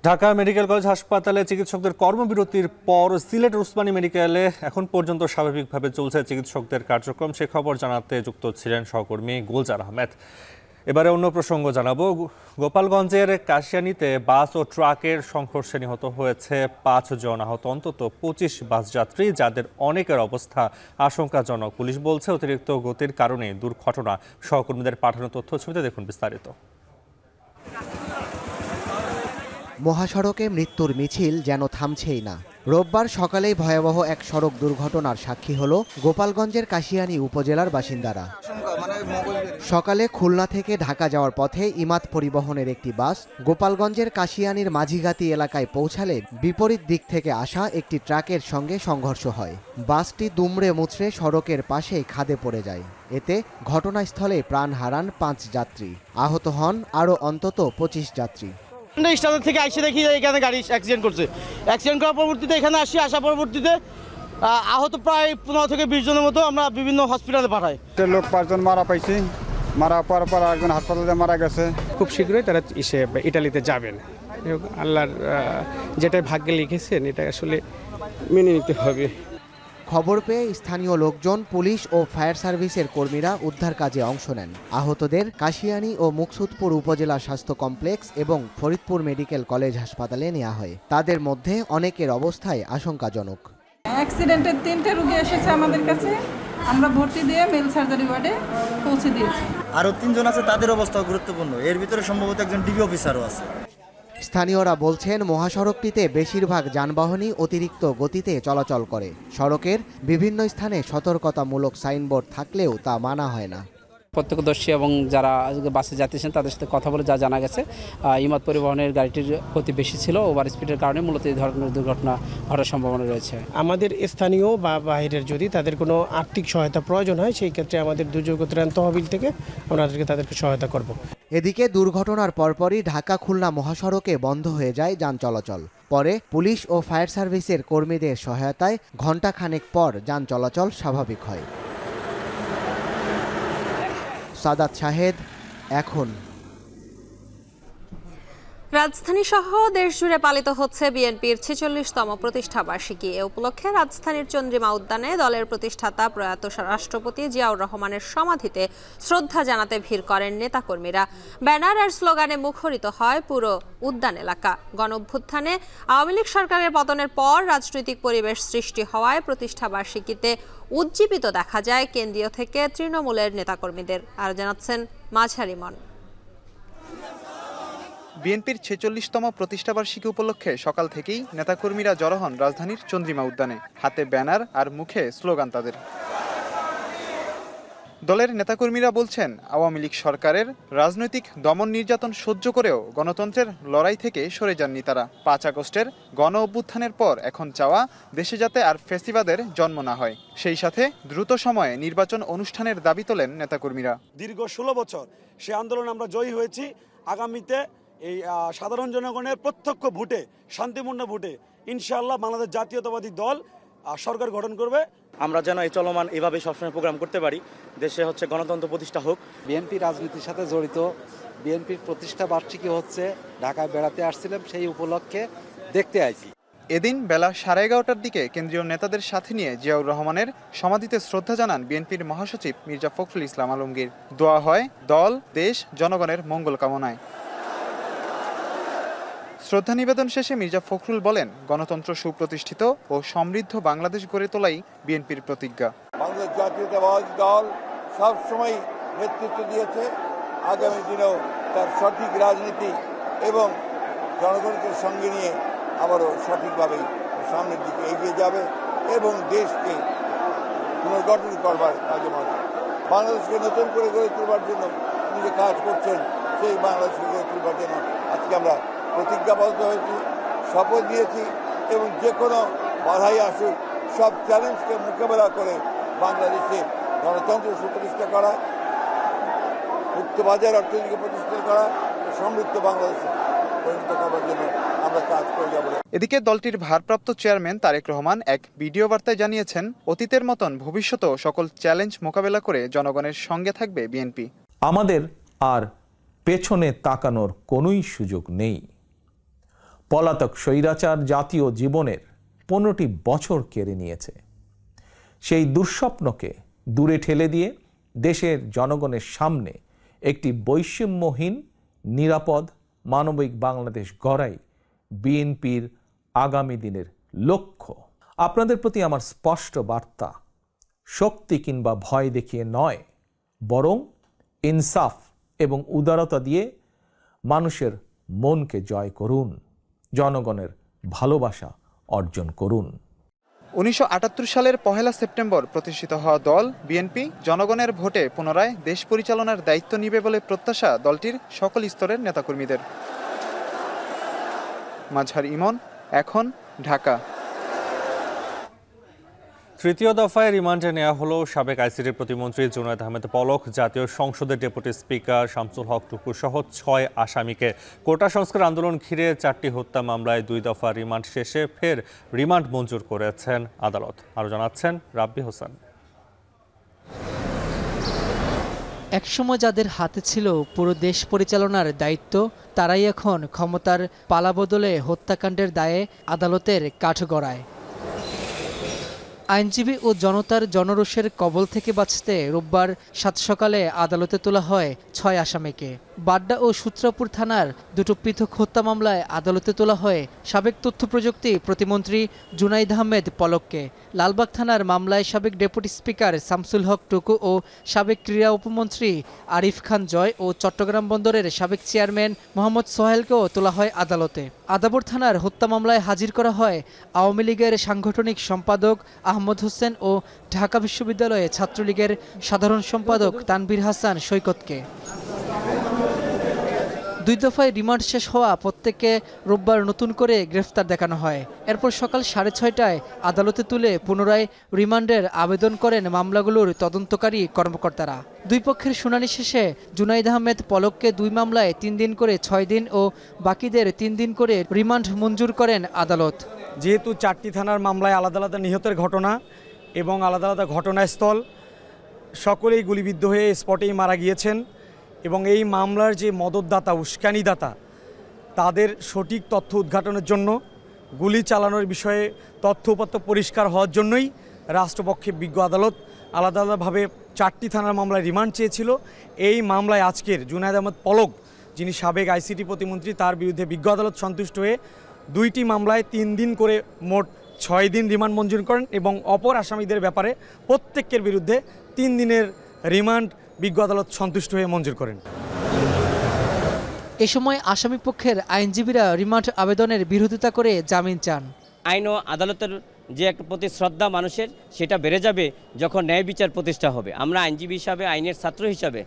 ঢাকা মেডিকেল কলেজ হাসপাতালে চিকিৎসকদের কর্মবিরতির পর সিলেট ওসমানী মেডিকেলে এখন পর্যন্ত স্বাভাবিকভাবে চলছে চিকিৎসকদের কার্যক্রম, সে খবর জানাতে যুক্ত ছিলেন সহকর্মী গুলজার আহমেদ। এবারে অন্য প্রসঙ্গ জানাবো। গোপালগঞ্জের কাশিয়ানীতে বাস ও ট্রাকের সংঘর্ষে নিহত হয়েছে 5 জন, আহত অন্তত 25 বাস যাত্রী, যাদের অনেকের অবস্থা আশঙ্কাজনক। পুলিশ বলছে অতিরিক্ত গতির কারণে দুর্ঘটনা। সহকর্মীদের পাঠানো তথ্য ছবিতে দেখুন বিস্তারিত। মহাসড়কে মৃত্যুর মিছিল যেন থামছেই না। রোববার সকালেই ভয়াবহ এক সড়ক দুর্ঘটনার সাক্ষী হলো গোপালগঞ্জের কাশিয়ানী উপজেলার বাসিন্দারা। সকালে খুলনা থেকে ঢাকা যাওয়ার পথে ইমাদ পরিবহনের একটি বাস গোপালগঞ্জের কাশিয়ানীর মাঝিগাতি এলাকায় পৌঁছালে বিপরীত দিক থেকে আসা একটি ট্রাকের সঙ্গে সংঘর্ষ হয়। বাসটি দুমড়ে মুচড়ে সড়কের পাশে খাদে পড়ে যায়। এতে ঘটনাস্থলে প্রাণ হারান 5 যাত্রী, আহত হন আরও অন্তত 25 যাত্রী। স্টেশন থেকে আসে দেখি এখানে গাড়ি অ্যাক্সিডেন্ট করছে। অ্যাক্সিডেন্ট করার পরবর্তীতে এখানে আসা পরবর্তীতে আহত প্রায় 15 থেকে 20 জনের মতো আমরা বিভিন্ন হসপিটালে পাঠাই। লোক 5 জন মারা পাইছি, মারা পাওয়ার পর একজন হাসপাতালে মারা গেছে। খুব শীঘ্রই তারা ইটালিতে যাবেন। আল্লাহর যেটাই ভাগ্যে লিখেছেন এটা আসলে মেনে নিতে হবে। খবর পেয়ে স্থানীয় লোকজন, পুলিশ ও ফায়ার সার্ভিসের কর্মীরা উদ্ধার কাজে অংশ নেন। আহতদের কাশিয়ানী ও মুকসুদপুর উপজেলা স্বাস্থ্য কমপ্লেক্স এবং ফরিদপুর মেডিকেল কলেজ হাসপাতালে নেওয়া হয়। তাদের মধ্যে অনেকের অবস্থায় আশঙ্কাজনক। অ্যাক্সিডেন্টের 3টে রোগী এসেছে আমাদের কাছে, আমরা ভর্তি দিয়ে মেল সার্জারি ওয়ার্ডে পৌঁছে দিয়েছি। আরও 3 জন আছে, তাদের অবস্থা গুরুত্বপূর্ণ। এর ভিতরে সম্ভবত একজন ডিবি অফিসারও আছে। স্থানীয়রা বলছেন, মহাসড়কটিতে বেশিরভাগ যানবাহনই অতিরিক্ত গতিতে চলাচল করে। সড়কের বিভিন্ন স্থানে সতর্কতামূলক সাইনবোর্ড থাকলেও তা মানা হয় না। প্রত্যক্ষদর্শী এবং যারা বাসে যাচ্ছেন তাদের সাথে কথা বলে যা জানা গেছে, ইমাদ পরিবহনের গাড়িটির গতি বেশি ছিল, ওভার স্পিডের কারণে মূলত এই ধরনের দুর্ঘটনা ঘটার সম্ভাবনা রয়েছে। আমাদের স্থানীয় বা বাইরের যদি তাদের কোনো আর্থিক সহায়তা প্রয়োজন হয়, সেই ক্ষেত্রে আমাদের দুর্যোগ ত্রাণ তহবিল থেকে আমরা তাদেরকে সহায়তা করব। এদিকে দুর্ঘটনার পরপরই ঢাকা-খুলনা মহাসড়কে বন্ধ হয়ে যায় যান চলাচল। পরে পুলিশ ও ফায়ার সার্ভিসের কর্মীদের সহায়তায় ঘণ্টাখানেক পর যান চলাচল স্বাভাবিক হয়। সাদাত শাহেদ, এখন। রাজধানী সহ দেশজুড়ে পালিত হচ্ছে বিএনপির 46তম প্রতিষ্ঠাবার্ষিকী। এ উপলক্ষে রাজধানীর চন্দ্রিমা উদ্যানে দলের প্রতিষ্ঠাতা প্রয়াত রাষ্ট্রপতি জিয়াউর রহমানের সমাধিতে শ্রদ্ধা জানাতে ভিড় করেন নেতাকর্মীরা। ব্যানার আর স্লোগানে মুখরিত হয় পুরো উদ্যান এলাকা। গণঅভ্যুত্থানে আওয়ামী লীগ সরকারের পতনের পর রাজনৈতিক পরিবেশ সৃষ্টি হওয়ায় প্রতিষ্ঠাবার্ষিকীতে উজ্জীবিত দেখা যায় কেন্দ্রীয় থেকে তৃণমূলের নেতাকর্মীদের। আর জানাচ্ছেন মাঝার ইমন। বিএনপির 46তম প্রতিষ্ঠাবার্ষিকী উপলক্ষে সকাল থেকেই নেতাকর্মীরা জড়ো হন রাজধানীর চন্দ্রিমা উদ্যানে। হাতে ব্যানার আর মুখে স্লোগান তাদের। দলের নেতাকর্মীরা বলছেন, আওয়ামী লীগ সরকারের রাজনৈতিক দমন নির্যাতন সহ্য করেও গণতন্ত্রের লড়াই থেকে সরে যাননি তারা। 5 আগস্টের গণ অভ্যুত্থানের পর এখন চাওয়া দেশে যাতে আর ফ্যাসিবাদের জন্ম না হয়, সেই সাথে দ্রুত সময়ে নির্বাচন অনুষ্ঠানের দাবি তোলেন নেতাকর্মীরা। দীর্ঘ 16 বছর সে আন্দোলন আমরা জয়ী হয়েছি। আগামীতে এই সাধারণ জনগণের প্রত্যক্ষ ভোটে, শান্তিপূর্ণ ভোটে ইনশাআল্লাহ বাংলাদেশ জাতীয়তাবাদী দল সরকার গঠন করবে। আমরা যেন এই চলমান এভাবে সবসময় প্রোগ্রাম করতে পারি, দেশে গণতন্ত্র প্রতিষ্ঠা হোক। বিএনপি রাজনীতির সাথে জড়িত, বিএনপির প্রতিষ্ঠা বার্ষিকী হচ্ছে, ঢাকায় বেড়াতে আসছিলাম, সেই উপলক্ষে দেখতে আইছি। এদিন বেলা 11:30টার দিকে কেন্দ্রীয় নেতাদের সাথে নিয়ে জিয়াউর রহমানের সমাধিতে শ্রদ্ধা জানান বিএনপির মহাসচিব মির্জা ফখরুল ইসলাম আলমগীর। দোয়া হয় দল, দেশ, জনগণের মঙ্গল কামনায়। শ্রদ্ধা নিবেদন শেষে মির্জা ফখরুল বলেন, গণতন্ত্র সুপ্রতিষ্ঠিত ও সমৃদ্ধ বাংলাদেশ গড়ে তোলাই বিএনপির প্রতিজ্ঞা। বাংলাদেশ জাতীয়তাবাদী দল সবসময় নেতৃত্ব দিয়েছে, আগামী দিনেও তার সঠিক রাজনীতি এবং জনগণকে সঙ্গে নিয়ে আবারও সঠিকভাবে সামনের দিকে এগিয়ে যাবে এবং দেশকে পুনর্গঠন করবার কাজে মাত্র বাংলাদেশকে নতুন করে গড়ে তোলবার জন্য তিনি যে কাজ করছেন, সেই বাংলাদেশকে গড়ে তোলবার জন্য আজকে আমরা প্রতিজ্ঞাবদ্ধ হয়েছি, শপথ নিয়েছি এবং যে কোনো বাধাই আসুক সব চ্যালেঞ্জকে মোকাবেলা করে বাংলাদেশে গণতন্ত্র সুপ্রতিষ্ঠা করা, মুক্ত বাজার অর্থনীতিকে প্রতিষ্ঠা করা, সমৃদ্ধ বাংলাদেশে পরিণত করবার জন্য আমরা কাজ করে যাব। এদিকে দলটির ভারপ্রাপ্ত চেয়ারম্যান তারেক রহমান এক ভিডিও বার্তায় জানিয়েছেন, অতীতের মতন ভবিষ্যতেও সকল চ্যালেঞ্জ মোকাবেলা করে জনগণের সঙ্গে থাকবে বিএনপি। আমাদের আর পেছনে তাকানোর কোনোই সুযোগ নেই। পলাতক স্বৈরাচার জাতীয় জীবনের 15টি বছর কেড়ে নিয়েছে। সেই দুঃস্বপ্নকে দূরে ঠেলে দিয়ে দেশের জনগণের সামনে একটি বৈষম্যহীন, নিরাপদ, মানবিক বাংলাদেশ গড়াই বিএনপির আগামী দিনের লক্ষ্য। আপনাদের প্রতি আমার স্পষ্ট বার্তা, শক্তি কিংবা ভয় দেখিয়ে নয়, বরং ইনসাফ এবং উদারতা দিয়ে মানুষের মনকে জয় করুন, জনগণের ভালোবাসা অর্জন করুন। 1978 সালের 1 সেপ্টেম্বর প্রতিষ্ঠিত হওয়া দল বিএনপি জনগণের ভোটে পুনরায় দেশ পরিচালনার দায়িত্ব নিবে বলে প্রত্যাশা দলটির সকল স্তরের নেতাকর্মীদের। মাঝার ইমন, এখন, ঢাকা। তৃতীয় দফায় রিমান্ডে নেওয়া হলো সাবেক আইসিটি প্রতিমন্ত্রী জুনায়েদ আহমেদ পলক, জাতীয় সংসদের ডেপুটি স্পিকার শামসুল হক টুকু সহ 6 আসামিকে। কোটা সংস্কার আন্দোলন ঘিরে 4টি হত্যা মামলায় 2 দফা রিমান্ড শেষে ফের রিমান্ড মঞ্জুর করেছেন আদালত। আরও জানাচ্ছেন রাব্বি হোসেন। একসময় যাদের হাতে ছিল পুরো দেশ পরিচালনার দায়িত্ব, তারাই এখন ক্ষমতার পালাবদলে হত্যাকাণ্ডের দায়ে আদালতের কাঠগড়ায়। আইনজীবী ও জনতার জনরোষের কবল থেকে বাঁচতে রোববার 7 সকালে আদালতে তোলা হয় 6 আসামিকে। বাড্ডা ও সূত্রাপুর থানার 2টো পৃথক হত্যা মামলায় আদালতে তোলা হয় সাবেক তথ্য প্রযুক্তি প্রতিমন্ত্রী জুনাইদ আহমেদ পলককে। লালবাগ থানার মামলায় সাবেক ডেপুটি স্পিকার শামসুল হক টুকু ও সাবেক ক্রীড়া উপমন্ত্রী আরিফ খান জয় ও চট্টগ্রাম বন্দরের সাবেক চেয়ারম্যান মোহাম্মদ সোহেলকেও তোলা হয় আদালতে। আদাবর থানার হত্যা মামলায় হাজির করা হয় আওয়ামী লীগের সাংগঠনিক সম্পাদক আহমদ হোসেন ও ঢাকা বিশ্ববিদ্যালয়ে ছাত্রলীগের সাধারণ সম্পাদক তানভীর হাসান সৈকতকে। 2 দফায় রিমান্ড শেষ হওয়া প্রত্যেককে রোববার নতুন করে গ্রেফতার দেখানো হয়। এরপর সকাল 6:30টায় আদালতে তুলে পুনরায় রিমান্ডের আবেদন করেন মামলাগুলোর তদন্তকারী কর্মকর্তারা। 2 পক্ষের শুনানি শেষে জুনাইদ আহমেদ পলককে 2 মামলায় 3 দিন করে 6 দিন ও বাকিদের 3 দিন করে রিমান্ড মঞ্জুর করেন আদালত। যেহেতু 4টি থানার মামলায় আলাদা আলাদা নিহতের ঘটনা এবং আলাদা আলাদা ঘটনাস্থল, সকলেই গুলিবিদ্ধ হয়ে স্পটেই মারা গিয়েছেন এবং এই মামলার যে মদতদাতা উস্কানিদাতা তাদের সঠিক তথ্য উদ্ঘাটনের জন্য, গুলি চালানোর বিষয়ে তথ্য উপাত্ত পরিষ্কার হওয়ার জন্যই রাষ্ট্রপক্ষে বিজ্ঞ আদালত আলাদা আলাদাভাবে 4টি থানার মামলায় রিমান্ড চেয়েছিল। এই মামলায় আজকের জুনায়েদ আহমেদ পলক, যিনি সাবেক আইসিটি প্রতিমন্ত্রী, তার বিরুদ্ধে বিজ্ঞ আদালত সন্তুষ্ট হয়ে 2টি মামলায় 3 দিন করে মোট 6 দিন রিমান্ড মঞ্জুর করেন এবং অপর আসামিদের ব্যাপারে প্রত্যেকের বিরুদ্ধে 3 দিনের রিমান্ড বিজ্ঞ আদালত সন্তুষ্ট হয়ে মঞ্জুর করেন। এ সময় আসামি পক্ষের আইনজীবীরা রিমান্ড আবেদনের বিরোধিতা করে জামিন চান। আইন ও আদালতের যে একটা প্রতি শ্রদ্ধা মানুষের, সেটা বেড়ে যাবে যখন ন্যায় বিচার প্রতিষ্ঠা হবে। আমরা আইনজীবী হিসাবে, আইনের ছাত্র হিসাবে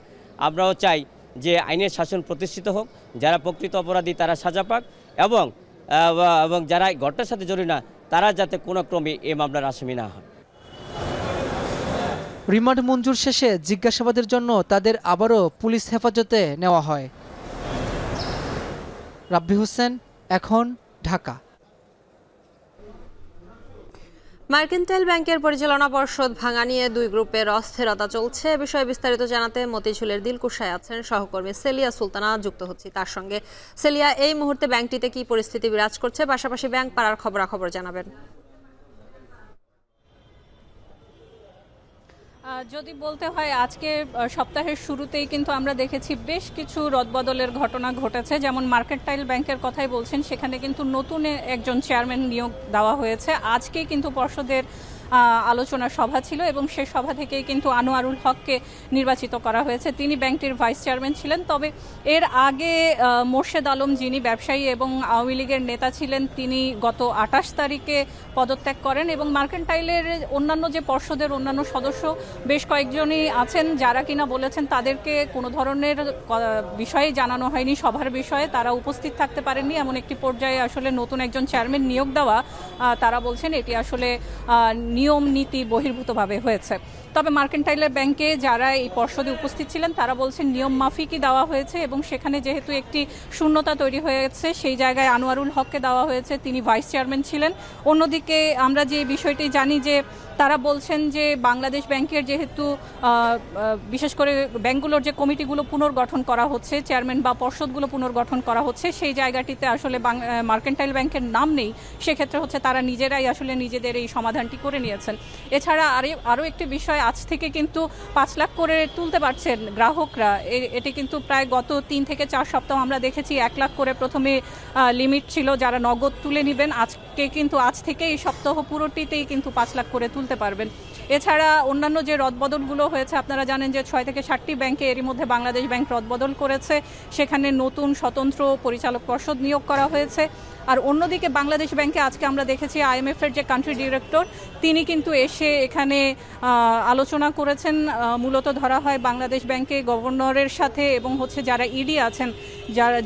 আমরাও চাই যে আইনের শাসন প্রতিষ্ঠিত হোক, যারা প্রকৃত অপরাধী তারা সাজা পাক এবং যারা ঘটনার সাথে জড়িত না তারা যাতে কোনো ক্রমে এই মামলার আসামি না হয়। রিমান্ড মঞ্জুর শেষে জিজ্ঞাসাবাদের জন্য তাদের আবারও পুলিশ হেফাজতে নেওয়া হয়। রাব্বি হোসেন, এখন, ঢাকা। মার্কেন্টাইল ব্যাংকের পরিচালনা পর্ষদ ভাঙা নিয়ে 2 গ্রুপের অস্থিরতা চলছে। এ বিষয়ে বিস্তারিত জানাতে মতিঝিলের দিলকুশায় আছেন সহকর্মী সেলিয়া সুলতানা, যুক্ত হচ্ছি তার সঙ্গে। সেলিয়া, এই মুহূর্তে ব্যাংকটিতে কি পরিস্থিতি বিরাজ করছে, পাশাপাশি ব্যাংক পাড়ার খবরাখবর জানাবেন। যদি বলতে হয়, আজকে সপ্তাহের শুরুতেই কিন্তু আমরা দেখেছি বেশ কিছু রদবদলের ঘটনা ঘটেছে। যেমন মার্কেন্টাইল ব্যাংকের কথাই বলছেন, সেখানে কিন্তু নতুন একজন চেয়ারম্যান নিয়োগ দেওয়া হয়েছে। আজকেই কিন্তু পর্ষদের আলোচনা সভা ছিল এবং সেই সভা থেকেই কিন্তু আনোয়ারুল হককে নির্বাচিত করা হয়েছে। তিনি ব্যাংকটির ভাইস চেয়ারম্যান ছিলেন। তবে এর আগে মোর্শেদ আলম, যিনি ব্যবসায়ী এবং আওয়ামী লীগের নেতা ছিলেন, তিনি গত 28 তারিখে পদত্যাগ করেন এবং মার্কেন্টাইলের অন্যান্য যে পর্ষদের অন্যান্য সদস্য বেশ কয়েকজনই আছেন যারা কিনা বলেছেন তাদেরকে কোনো ধরনের বিষয়ে জানানো হয়নি, সভার বিষয়ে তারা উপস্থিত থাকতে পারেননি। এমন একটি পর্যায়ে আসলে নতুন একজন চেয়ারম্যান নিয়োগ দেওয়া, তারা বলছেন এটি আসলে নিয়ম নীতি বহির্ভূতভাবে হয়েছে। তবে মার্কেন্টাইলের ব্যাংকে যারা এই পর্ষদে উপস্থিত ছিলেন তারা বলছেন নিয়ম মাফিকই দেওয়া হয়েছে এবং সেখানে যেহেতু একটি শূন্যতা তৈরি হয়েছে, সেই জায়গায় আনোয়ারুল হককে দেওয়া হয়েছে, তিনি ভাইস চেয়ারম্যান ছিলেন। অন্যদিকে আমরা যে বিষয়টি জানি যে তারা বলছেন যে বাংলাদেশ ব্যাংকের যেহেতু বিশেষ করে ব্যাংকগুলোর যে কমিটিগুলো পুনর্গঠন করা হচ্ছে, চেয়ারম্যান বা পর্ষদগুলো পুনর্গঠন করা হচ্ছে, সেই জায়গাটিতে আসলে মার্কেন্টাইল ব্যাংকের নাম নেই। সেক্ষেত্রে হচ্ছে তারা নিজেরাই আসলে নিজেদের এই সমাধানটি করে নিয়েছেন। এছাড়া আরও একটি বিষয়, আজ থেকে কিন্তু 5 লাখ করে তুলতে পারছেন গ্রাহকরা। এটি কিন্তু প্রায় গত 3 থেকে 4 সপ্তাহ আমরা দেখেছি 1 লাখ করে প্রথমে লিমিট ছিল যারা নগদ তুলে নেবেন। আজ থেকে এই সপ্তাহ পুরোটিতেই কিন্তু 5 লাখ করে তুলতে পারবেন। এছাড়া অন্যান্য যে রদবদলগুলো হয়েছে, আপনারা জানেন যে 6 থেকে 7টি ব্যাংকে এরই মধ্যে বাংলাদেশ ব্যাংক রদবদল করেছে। সেখানে নতুন স্বতন্ত্র পরিচালক পর্ষদ নিয়োগ করা হয়েছে। আর অন্যদিকে বাংলাদেশ ব্যাংকে আজকে আমরা দেখেছি IMF-এর যে কান্ট্রি ডিরেক্টর, তিনি কিন্তু এসে এখানে আলোচনা করেছেন। মূলত ধরা হয় বাংলাদেশ ব্যাংকে গভর্নরের সাথে এবং হচ্ছে যারা ইডি আছেন,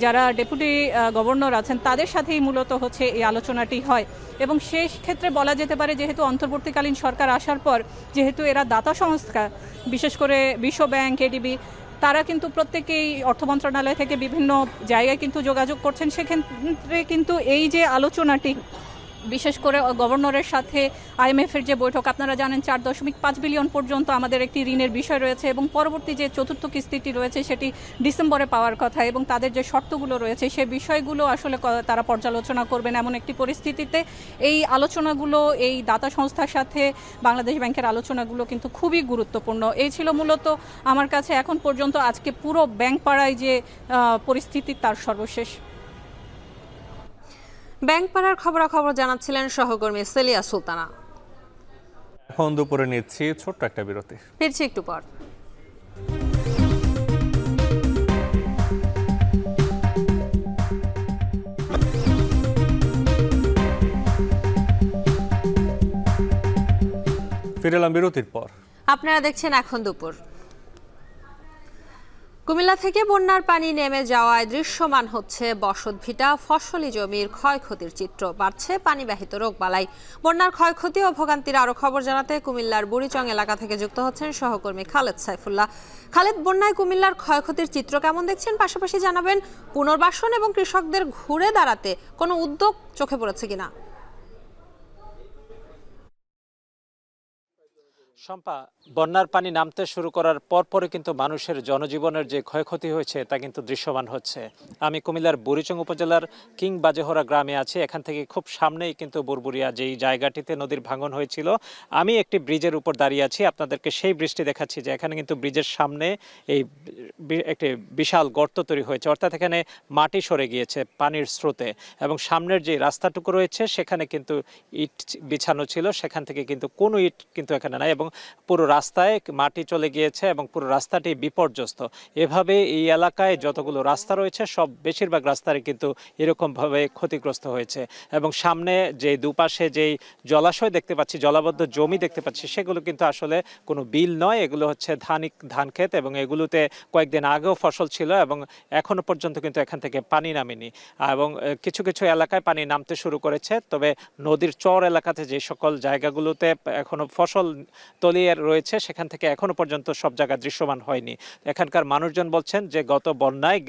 যারা ডেপুটি গভর্নর আছেন, তাদের সাথেই মূলত হচ্ছে এই আলোচনাটি হয়। হয় এবং সেই ক্ষেত্রে বলা যেতে পারে যেহেতু অন্তর্বর্তীকালীন সরকার আসার পর যেহেতু এরা দাতা সংস্থা, বিশেষ করে বিশ্ব ব্যাংক, এডিবি, তারা কিন্তু প্রত্যেকেই অর্থ মন্ত্রণালয় থেকে বিভিন্ন জায়গায় কিন্তু যোগাযোগ করছেন। সেক্ষেত্রে কিন্তু এই যে আলোচনাটি বিশেষ করে গভর্নরের সাথে IMF-এর যে বৈঠক, আপনারা জানেন 4.5 বিলিয়ন পর্যন্ত আমাদের একটি ঋণের বিষয় রয়েছে এবং পরবর্তী যে চতুর্থ কিস্তিটি রয়েছে সেটি ডিসেম্বরে পাওয়ার কথা এবং তাদের যে শর্তগুলো রয়েছে সে বিষয়গুলো আসলে তারা পর্যালোচনা করবেন। এমন একটি পরিস্থিতিতে এই আলোচনাগুলো, এই দাতা সংস্থার সাথে বাংলাদেশ ব্যাংকের আলোচনাগুলো কিন্তু খুবই গুরুত্বপূর্ণ। এই ছিল মূলত আমার কাছে এখন পর্যন্ত আজকে পুরো ব্যাংক পাড়ায় যে পরিস্থিতি তার সর্বশেষ। ব্যাংক পাড়ার খবরাখবর জানাচ্ছিলেন সহকর্মী সেলিয়া সুলতানা। এখন দুপুরে নিচ্ছি ছোট্ট একটা বিরতি, ফিরছি একটু পর। ফিরে এলাম বিরতির পর। আপনারা দেখছেন এখন দুপুর। কুমিল্লা থেকে বন্যার পানি নেমে যাওয়ায় দৃশ্যমান হচ্ছে বসতভিটা, ফসলি জমির ক্ষয়ক্ষতির চিত্র, বাড়ছে পানিবাহিত রোগবালাই। বন্যার ক্ষয়ক্ষতি ও ভোগান্তির আরো খবর জানাতে কুমিল্লার বুড়িচং এলাকা থেকে যুক্ত হচ্ছেন সহকর্মী খালেদ সাইফুল্লাহ। খালেদ, বন্যায় কুমিল্লার ক্ষয়ক্ষতির চিত্র কেমন দেখছেন? পাশাপাশি জানাবেন পুনর্বাসন এবং কৃষকদের ঘুরে দাঁড়াতে কোনো উদ্যোগ চোখে পড়েছে কিনা। শম্পা, বন্যার পানি নামতে শুরু করার পরপরই কিন্তু মানুষের জনজীবনের যে ক্ষয়ক্ষতি হয়েছে তা কিন্তু দৃশ্যমান হচ্ছে। আমি কুমিল্লার বুড়িচং উপজেলার কিং বাজেহরা গ্রামে আছি। এখান থেকে খুব সামনেই কিন্তু বুরবুরিয়া, যেই জায়গাটিতে নদীর ভাঙন হয়েছিল। আমি একটি ব্রিজের উপর দাঁড়িয়ে আছি, আপনাদেরকে সেই ব্রিজটি দেখাচ্ছি যে এখানে কিন্তু ব্রিজের সামনে এই একটি বিশাল গর্ত তৈরি হয়েছে, অর্থাৎ এখানে মাটি সরে গিয়েছে পানির স্রোতে, এবং সামনের যে রাস্তাটুকু রয়েছে সেখানে কিন্তু ইট বিছানো ছিল, সেখান থেকে কিন্তু কোনো ইট কিন্তু এখানে নাই এবং পুরো রাস্তায় মাটি চলে গিয়েছে এবং পুরো রাস্তাটি বিপর্যস্ত। এভাবে এই এলাকায় যতগুলো রাস্তা রয়েছে সব বেশিরভাগ রাস্তারই কিন্তু এরকমভাবে ক্ষতিগ্রস্ত হয়েছে এবং সামনে যে দুপাশে যেই জলাশয় দেখতে পাচ্ছি, জলাবদ্ধ জমি দেখতে পাচ্ছি, সেগুলো কিন্তু আসলে কোনো বিল নয়, এগুলো হচ্ছে ধান ক্ষেত এবং এগুলোতে কয়েকদিন আগেও ফসল ছিল এবং এখনো পর্যন্ত কিন্তু এখান থেকে পানি নামেনি এবং কিছু কিছু এলাকায় পানি নামতে শুরু করেছে। তবে নদীর চর এলাকাতে যে সকল জায়গাগুলোতে এখনো ফসল তলিয়ে রয়েছে সেখান থেকে এখনো পর্যন্ত সব জায়গা দৃশ্যমান হয়নি। এখানকার মানুষজন বলছেন যে গত বন্যায়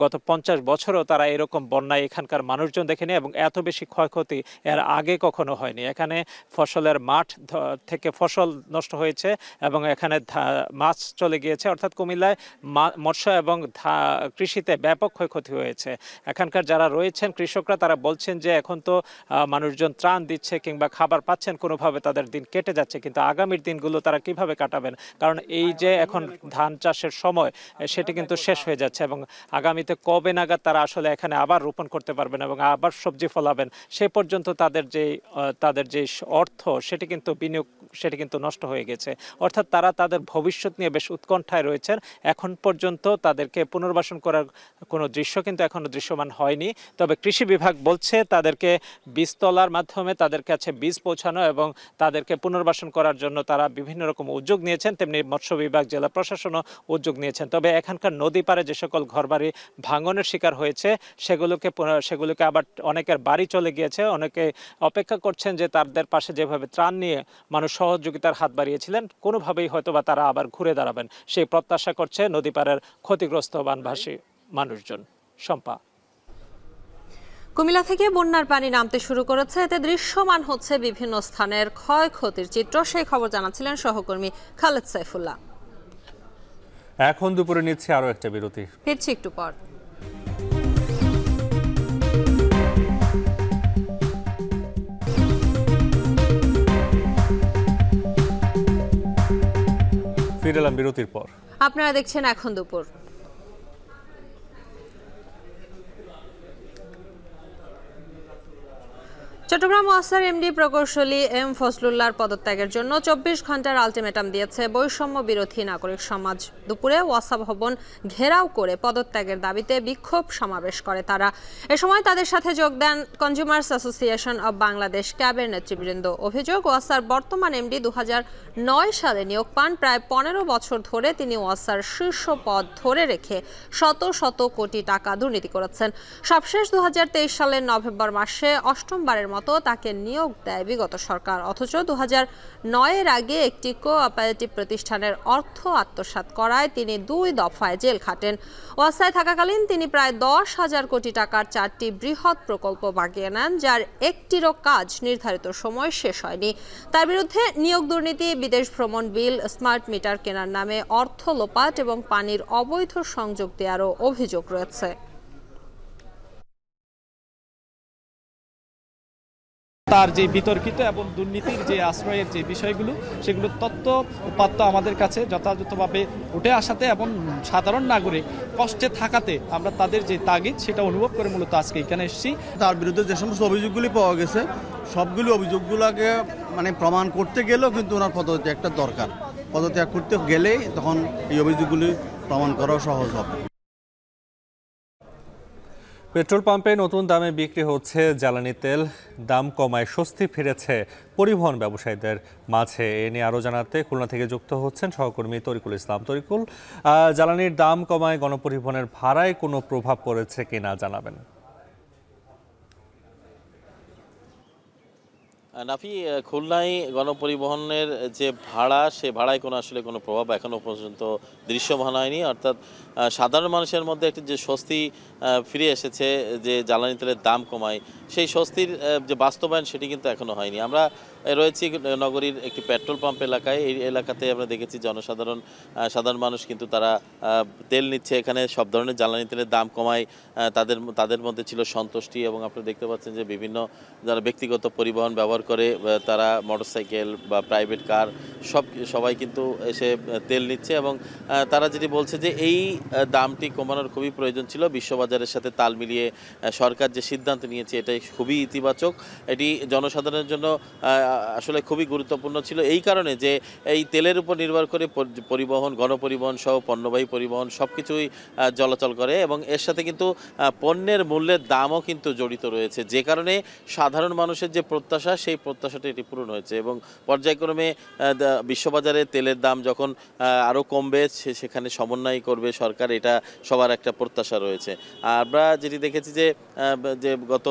গত 50 বছরও তারা এরকম বন্যায় এখানকার মানুষজন দেখেনি এবং এত বেশি ক্ষয়ক্ষতি এর আগে কখনো হয়নি। এখানে ফসলের মাঠ থেকে ফসল নষ্ট হয়েছে এবং এখানে মাছ চলে গিয়েছে, অর্থাৎ কুমিল্লায় মৎস্য এবং কৃষিতে ব্যাপক ক্ষয়ক্ষতি হয়েছে। এখানকার যারা রয়েছেন কৃষকরা তারা বলছেন যে এখন তো মানুষজন ত্রাণ দিচ্ছে কিংবা খাবার পাচ্ছেন, কোনোভাবে তাদের দিন কেটে যাচ্ছে, কিন্তু আগামীর দিনগুলো তারা কিভাবে কাটাবেন, কারণ এই যে এখন ধান চাষের সময় সেটি কিন্তু শেষ হয়ে যাচ্ছে এবং আগামীতে কবে নাগাদ তারা আসলে এখানে আবার রোপণ করতে পারবেন এবং আবার সবজি ফলাবেন, সে পর্যন্ত তাদের যে অর্থ সেটি কিন্তু নষ্ট হয়ে গেছে। অর্থাৎ তারা তাদের ভবিষ্যৎ নিয়ে বেশ উৎকণ্ঠায় রয়েছেন। এখন পর্যন্ত তাদেরকে পুনর্বাসন করার কোনো দৃশ্য কিন্তু এখনো দৃশ্যমান হয়নি। তবে কৃষি বিভাগ বলছে তাদেরকে বীজ তোলার মাধ্যমে তাদের কাছে বীজ পৌঁছানো এবং তাদেরকে পুনর্বাসন করার জন্য তারা বিভিন্ন রকম উদ্যোগ নিয়েছেন, তেমনি মৎস্য বিভাগ, জেলা প্রশাসনও উদ্যোগ নিয়েছেন। তবে এখানকার নদী পাড়ে যে সকল ঘরবাড়ি ভাঙনের শিকার হয়েছে সেগুলোকে আবার অনেকের বাড়ি চলে গিয়েছে, অনেকে অপেক্ষা করছেন যে তাদের পাশে যেভাবে ত্রাণ নিয়ে মানুষ সহযোগিতার হাত বাড়িয়েছিলেন কোনোভাবেই হয়তোবা তারা আবার ঘুরে দাঁড়াবেন, সেই প্রত্যাশা করছে নদী পাড়ের ক্ষতিগ্রস্ত বানভাসী মানুষজন। শম্পা, কুমিল্লা থেকে বন্যার পানি নামতে শুরু করেছে, এতে দৃশ্যমান হচ্ছে বিভিন্ন স্থানের ক্ষয়ক্ষতির চিত্র। সেই খবর জানাচ্ছিলেন সহকর্মী খালেদ সাইফুল্লাহ। এখন দুপুরে নিচ্ছে আরো একটা বিরতি, ফিরছি একটু পর। ফিরে এলাম বিরতির পর। আপনারা দেখছেন এখন দুপুর। চট্টগ্রাম ওয়াসার এমডি প্রকৌশলী এম ফজলুল্লাহর পদত্যাগের জন্য 24 ঘন্টার আলটিমেটাম দিয়েছে বৈষম্য বিরোধী নাগরিক সমাজ। দুপুরে ওয়াসা ভবন ঘেরাও করে পদত্যাগের দাবিতে বিক্ষোভ সমাবেশ করে তারা। এ সময় তাদের সাথে যোগ দেন কনজিউমার্স অ্যাসোসিয়েশন অব বাংলাদেশ ক্যাবের নেতৃবৃন্দ। অভিযোগ, ওয়াসার বর্তমান এমডি 2009 সালে নিয়োগ পান। প্রায় 15 বছর ধরে তিনি ওয়াসার শীর্ষ পদ ধরে রেখে শত শত কোটি টাকা দুর্নীতি করেছেন। সবশেষ 2023 সালের নভেম্বর মাসে অষ্টমবারের মতো তাকে নিয়োগ দেয় বিগত সরকার। অথচ 2009-এর আগে একটি কোঅপারেটিভ প্রতিষ্ঠানের অর্থ আত্মসাৎ করায় তিনি 2 দফায় জেল খাটেন। ওয়াসায় থাকাকালীন তিনি প্রায় 10,000 কোটি টাকার 4টি বৃহৎ প্রকল্প বাগিয়ে নেন, যার একটিরও কাজ নির্ধারিত সময় শেষ হয়নি। তার বিরুদ্ধে নিয়োগ দুর্নীতি, বিদেশ ভ্রমণ বিল, স্মার্ট মিটার কেনার নামে অর্থ লোপাট এবং পানির অবৈধ সংযোগ দেওয়ারও অভিযোগ রয়েছে। তার যে বিতর্কিত এবং দুর্নীতির যে আশ্রয়ের যে বিষয়গুলো, সেগুলো তথ্য উপাত্ত আমাদের কাছে যথাযথভাবে উঠে আসাতে এবং সাধারণ নাগরিক কষ্টে থাকাতে আমরা তাদের যে তাগিদ সেটা অনুভব করে মূলত আজকে এখানে এসেছি। তার বিরুদ্ধে যে সমস্ত অভিযোগগুলি পাওয়া গেছে, সবগুলো অভিযোগগুলোকে প্রমাণ করতে গেলেও কিন্তু ওনার পদত্যাগটা দরকার। পদত্যাগ করতে গেলেই তখন এই অভিযোগগুলি প্রমাণ করাও সহজ হবে। পেট্রোল পাম্পে নতুন দামে বিক্রি হচ্ছে জ্বালানি তেল। দাম কমায় স্বস্তি ফিরেছে পরিবহন ব্যবসায়ীদের মাঝে। এ নিয়ে আরও জানাতে খুলনা থেকে যুক্ত হচ্ছেন সহকর্মী তরিকুল ইসলাম। তরিকুল, জ্বালানির দাম কমায় গণপরিবহনের ভাড়ায় কোনো প্রভাব পড়েছে কিনা জানাবেন। নাফি, খুলনায় গণপরিবহনের যে ভাড়া, সে ভাড়ায় আসলে কোনো প্রভাব এখনও পর্যন্ত দৃশ্যমান হয়নি। অর্থাৎ সাধারণ মানুষের মধ্যে একটি যে স্বস্তি ফিরে এসেছে যে জ্বালানি তেলের দাম কমায়, সেই স্বস্তির যে বাস্তবায়ন সেটি কিন্তু এখনও হয়নি। আমরা রয়েছি নগরীর একটি পেট্রোল পাম্প এলাকায়। এই এলাকাতে আমরা দেখেছি সাধারণ মানুষ কিন্তু তারা তেল নিচ্ছে। এখানে সব ধরনের জ্বালানি তেলের দাম কমায় তাদের মধ্যে ছিল সন্তুষ্টি। এবং আপনারা দেখতে পাচ্ছেন যে বিভিন্ন যারা ব্যক্তিগত পরিবহন ব্যবহার করে, তারা মোটরসাইকেল বা প্রাইভেট কার সবাই কিন্তু এসে তেল নিচ্ছে। এবং তারা যেটি বলছে যে এই দামটি কমানোর খুবই প্রয়োজন ছিল। বিশ্ববাজারের সাথে তাল মিলিয়ে সরকার যে সিদ্ধান্ত নিয়েছে, এটাই খুবই ইতিবাচক। এটি জনসাধারণের জন্য আসলে খুবই গুরুত্বপূর্ণ ছিল, এই কারণে যে এই তেলের উপর নির্ভর করে পরিবহন, গণপরিবহন সহ পণ্যবাহী পরিবহন সব কিছুই চলাচল করে। এবং এর সাথে কিন্তু পণ্যের মূল্যের দামও কিন্তু জড়িত রয়েছে, যে কারণে সাধারণ মানুষের যে প্রত্যাশা, সেই প্রত্যাশাটা এটি পূরণ হয়েছে। এবং পর্যায়ক্রমে বিশ্ববাজারে তেলের দাম যখন আরও কমবে, সেখানে সমন্বয় করবে সরকার, এটা সবার একটা প্রত্যাশা রয়েছে। আমরা যেটি দেখেছি যে গত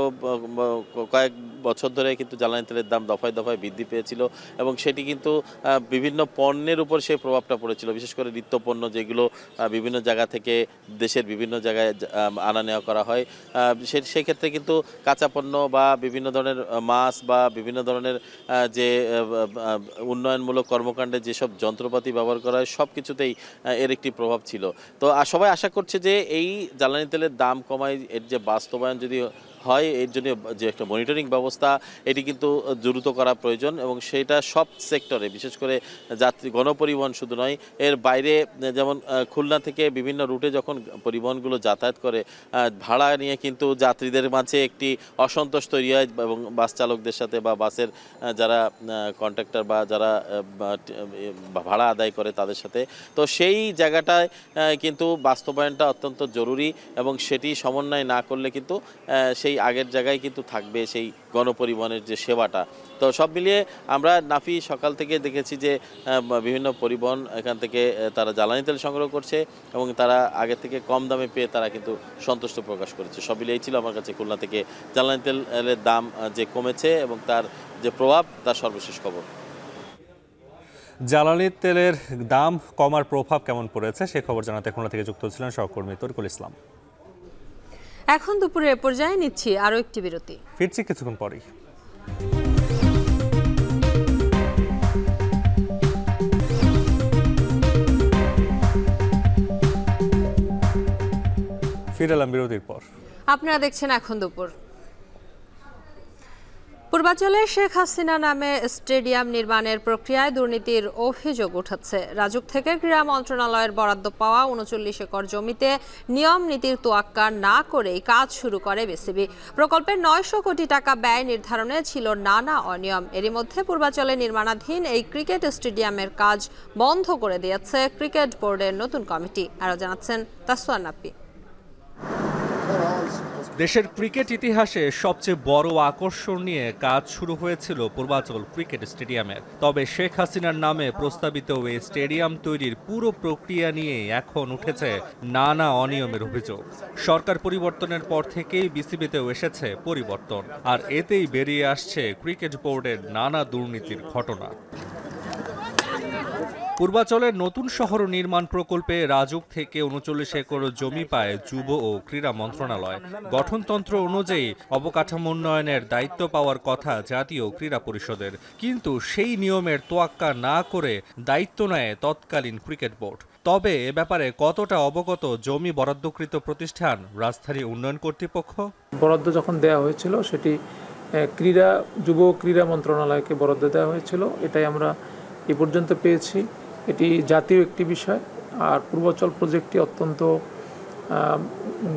কয়েক বছর ধরে কিন্তু জ্বালানি তেলের দাম দফায় দফায় বৃদ্ধি পেয়েছিল এবং সেটি কিন্তু বিভিন্ন পণ্যের উপর সেই প্রভাবটা পড়েছিল। বিশেষ করে নিত্যপণ্য যেগুলো বিভিন্ন জায়গা থেকে দেশের বিভিন্ন জায়গায় আনা নেওয়া করা হয়, সেক্ষেত্রে কিন্তু কাঁচা পণ্য বা বিভিন্ন ধরনের মাছ বা বিভিন্ন ধরনের যে উন্নয়নমূলক কর্মকাণ্ডে যেসব যন্ত্রপাতি ব্যবহার করা হয়, সব কিছুতেই এর একটি প্রভাব ছিল। তো সবাই আশা করছে যে এই জ্বালানি তেলের দাম কমায় এর যে বাস্তবায়ন যদি হয়, এর জন্য যে একটা মনিটরিং ব্যবস্থা, এটি কিন্তু দ্রুত করা প্রয়োজন। এবং সেটা সব সেক্টরে, বিশেষ করে যাত্রী গণপরিবহন শুধু নয়, এর বাইরে যেমন খুলনা থেকে বিভিন্ন রুটে যখন পরিবহনগুলো যাতায়াত করে, ভাড়া নিয়ে কিন্তু যাত্রীদের মাঝে একটি অসন্তোষ তৈরি হয় এবং বাস চালকদের সাথে বা বাসের যারা কন্ট্রাক্টর বা যারা ভাড়া আদায় করে তাদের সাথে। তো সেই জায়গাটায় কিন্তু বাস্তবায়নটা অত্যন্ত জরুরি এবং সেটি সমন্বয় না করলে কিন্তু সেই আগের জায়গায় কিন্তু থাকবে সেই গণপরিবহনের যে সেবাটা। তো সব মিলিয়ে আমরা নাফি সকাল থেকে দেখেছি যে বিভিন্ন পরিবহন এখান থেকে তারা জ্বালানি তেল সংগ্রহ করছে এবং তারা আগের থেকে কম দামে পেয়ে তারা কিন্তু সন্তুষ্ট প্রকাশ করেছে। সব মিলিয়ে ছিল আমার কাছে খুলনা থেকে জ্বালানি তেলের দাম যে কমেছে এবং তার যে প্রভাব, তার সর্বশেষ খবর। জ্বালানি তেলের দাম কমার প্রভাব কেমন পড়েছে সে খবর জানাতে খুলনা থেকে যুক্ত ছিলেন সহকর্মী তরিকুল ইসলাম। এখন দুপুরে পর্যায়ে নিচ্ছি আরও একটি বিরতি, ফিরছি কিছুক্ষণ পরেই। ফিরে এলাম বিরতির পর। আপনারা দেখছেন এখন দুপুর। পূর্বাঞ্চলে শেখ হাসিনা নামে স্টেডিয়াম নির্মাণের প্রক্রিয়ায় দুর্নীতির অভিযোগ উঠেছে। রাজুক থেকে ক্রীড়া মন্ত্রণালয়ের বরাদ্দ পাওয়া ৩৯ একর জমিতে নিয়ম নীতির তোয়াক্কা না করেই কাজ শুরু করে বিসিবি। প্রকল্পে ৯০০ কোটি টাকা ব্যয় নির্ধারণে ছিল নানা অনিয়ম। এরই মধ্যে পূর্বাঞ্চলে নির্মাণাধীন এই ক্রিকেট স্টেডিয়ামের কাজ বন্ধ করে দিয়েছে ক্রিকেট বোর্ডের নতুন কমিটি। আরও জানাচ্ছেন তাসওয়ান নাপ্পি। দেশের ক্রিকেট ইতিহাসে সবচেয়ে বড় আকর্ষণ নিয়ে কাজ শুরু হয়েছিল পূর্বাঞ্চল ক্রিকেট স্টেডিয়ামের। তবে শেখ হাসিনার নামে প্রস্তাবিত এই স্টেডিয়াম তৈরির পুরো প্রক্রিয়া নিয়ে এখন উঠেছে নানা অনিয়মের অভিযোগ। সরকার পরিবর্তনের পর থেকেই বিসিবিতেও এসেছে পরিবর্তন, আর এতেই বেরিয়ে আসছে ক্রিকেট বোর্ডের নানা দুর্নীতির ঘটনা। পূর্বাঞ্চলের নতুন শহর নির্মাণ প্রকল্পে রাজুক থেকে ৩৯ একর জমি পায় যুব ও ক্রীড়া মন্ত্রণালয়। গঠনতন্ত্র অনুযায়ী অবকাঠামো উন্নয়নের দায়িত্ব পাওয়ার কথা জাতীয় ক্রীড়া পরিষদের, কিন্তু সেই নিয়মের তোয়াক্কা না করে দায়িত্ব নেয় তৎকালীন ক্রিকেট বোর্ড। তবে এ ব্যাপারে কতটা অবগত জমি বরাদ্দকৃত প্রতিষ্ঠান রাজধানী উন্নয়ন কর্তৃপক্ষ? বরাদ্দ যখন দেওয়া হয়েছিল সেটি যুব ক্রীড়া মন্ত্রণালয়কে বরাদ্দ দেওয়া হয়েছিল। এটাই আমরা এ পর্যন্ত পেয়েছি। এটি জাতীয় একটি বিষয়, আর পূর্বাঞ্চল প্রজেক্টটি অত্যন্ত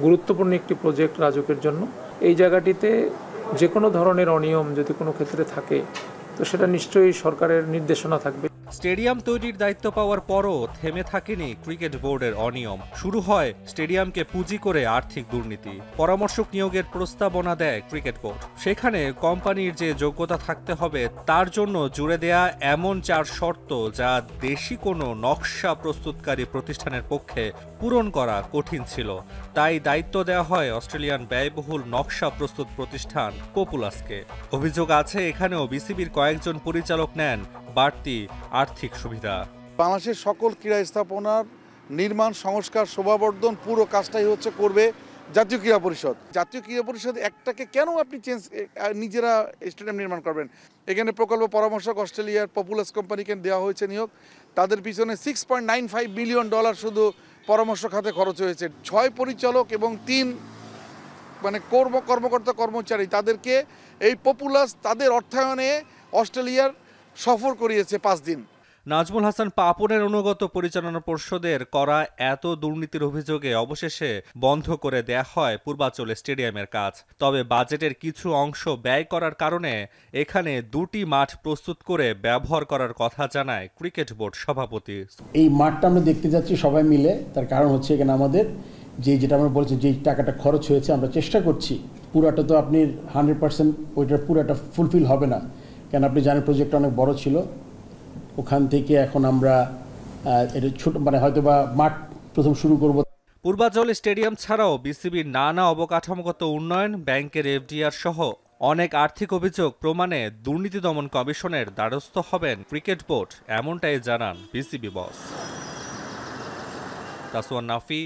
গুরুত্বপূর্ণ একটি প্রজেক্ট রাজুকের জন্য। এই জায়গাটিতে যে কোনো ধরনের অনিয়ম যদি কোনো ক্ষেত্রে থাকে তো সেটা নিশ্চয়ই সরকারের নির্দেশনা থাকবে। স্টেডিয়াম তৈরির দায়িত্ব পাওয়ার পরও থেমে থাকেনি ক্রিকেট বোর্ডের অনিয়ম। শুরু হয় স্টেডিয়ামকে পুঁজি করে আর্থিক দুর্নীতি। পরামর্শক নিয়োগের প্রস্তাবনা দেয় ক্রিকেট বোর্ড। সেখানে কোম্পানির যে যোগ্যতা থাকতে হবে তার জন্য জুড়ে দেয়া এমন 4 শর্ত যা দেশি কোনো নকশা প্রস্তুতকারী প্রতিষ্ঠানের পক্ষে পূরণ করা কঠিন ছিল। তাই দায়িত্ব দেওয়া হয় অস্ট্রেলিয়ান ব্যয়বহুল নকশা প্রস্তুত প্রতিষ্ঠান পপুলাসকে। অভিযোগ আছে এখানেও বিসিবির কয়েকজন পরিচালক নেন বাড়তি আর্থিক সুবিধা। বাংলাদেশের সকল ক্রীড়া স্থাপনার নির্মাণ, সংস্কার, শোভাবর্ধন পুরো কাজটাই করবে জাতীয় ক্রীড়া পরিষদ। জাতীয় ক্রীড়া পরিষদ একটাকে কেন আপনি নিজেরা স্টেডিয়াম নির্মাণ করবেন? এখানে প্রকল্প পরামর্শক অস্ট্রেলিয়ার পপুলাস কোম্পানিকে দেওয়া হয়েছে নিয়োগ। তাদের পিছনে $6.95 বিলিয়ন শুধু পরামর্শ খাতে খরচ হয়েছে। 6 পরিচালক এবং 3 কর্মকর্তা কর্মচারী, তাদেরকে এই পপুলাস তাদের অর্থায়নে অস্ট্রেলিয়ার সফর করিয়েছে 5 দিন। নাজমুল হাসান পাপনের অনুগত পরিচালনা পর্ষদের করা এত দুর্নীতির অভিযোগে অবশেষে বন্ধ করে দেয়া হয় পূর্বাঞ্চল স্টেডিয়ামের কাজ। তবে বাজেটের কিছু অংশ ব্যয় করার কারণে এখানে 2টি মাঠ প্রস্তুত করে ব্যবহার করার কথা জানায় ক্রিকেট বোর্ড সভাপতি। এই মাঠটা আমরা দেখতে যাচ্ছি সবাই মিলে, তার কারণ হচ্ছে এখানে আমাদের যেটা আমরা বলেছি যে টাকাটা খরচ হয়েছে, আমরা চেষ্টা করছি পুরাটা তো আপনি 100% ওইটার পুরাটা ফুলফিল হবে না, কেন আপনি জানেন প্রজেক্টটা অনেক বড় ছিল। ওখান থেকে এখন আমরা এটা ছোট হয়তোবা মাঠ প্রথম শুরু করব। পূর্বাঞ্চল স্টেডিয়াম ছাড়াও বিসিবির নানা অবকাঠামোগত উন্নয়ন, ব্যাংকের এফডিআর সহ অনেক আর্থিক অভিযোগ প্রমাণে দুর্নীতি দমন কমিশনের দ্বারস্থ হবেন ক্রিকেট বোর্ড, এমনটাই জানান বিসিবি বস। তাসওয়ান নাফি,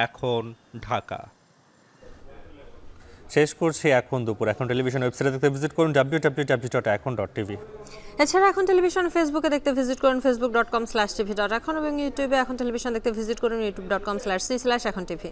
এখন, ঢাকা। শেষ করছি এখন দুপুর। এখন টেলিভিশন ওয়েবসাইটে দেখতে ভিজিট করুন www.ekhon.tv। এছাড়া এখন টেলিভিশন ফেসবুকে দেখতে ভিজিট করুন facebook.com/tv.ekhon এবং ইউটিউবে এখন টেলিভিশন দেখতে ভিজিট করুন youtube.com/c/ekhon tv।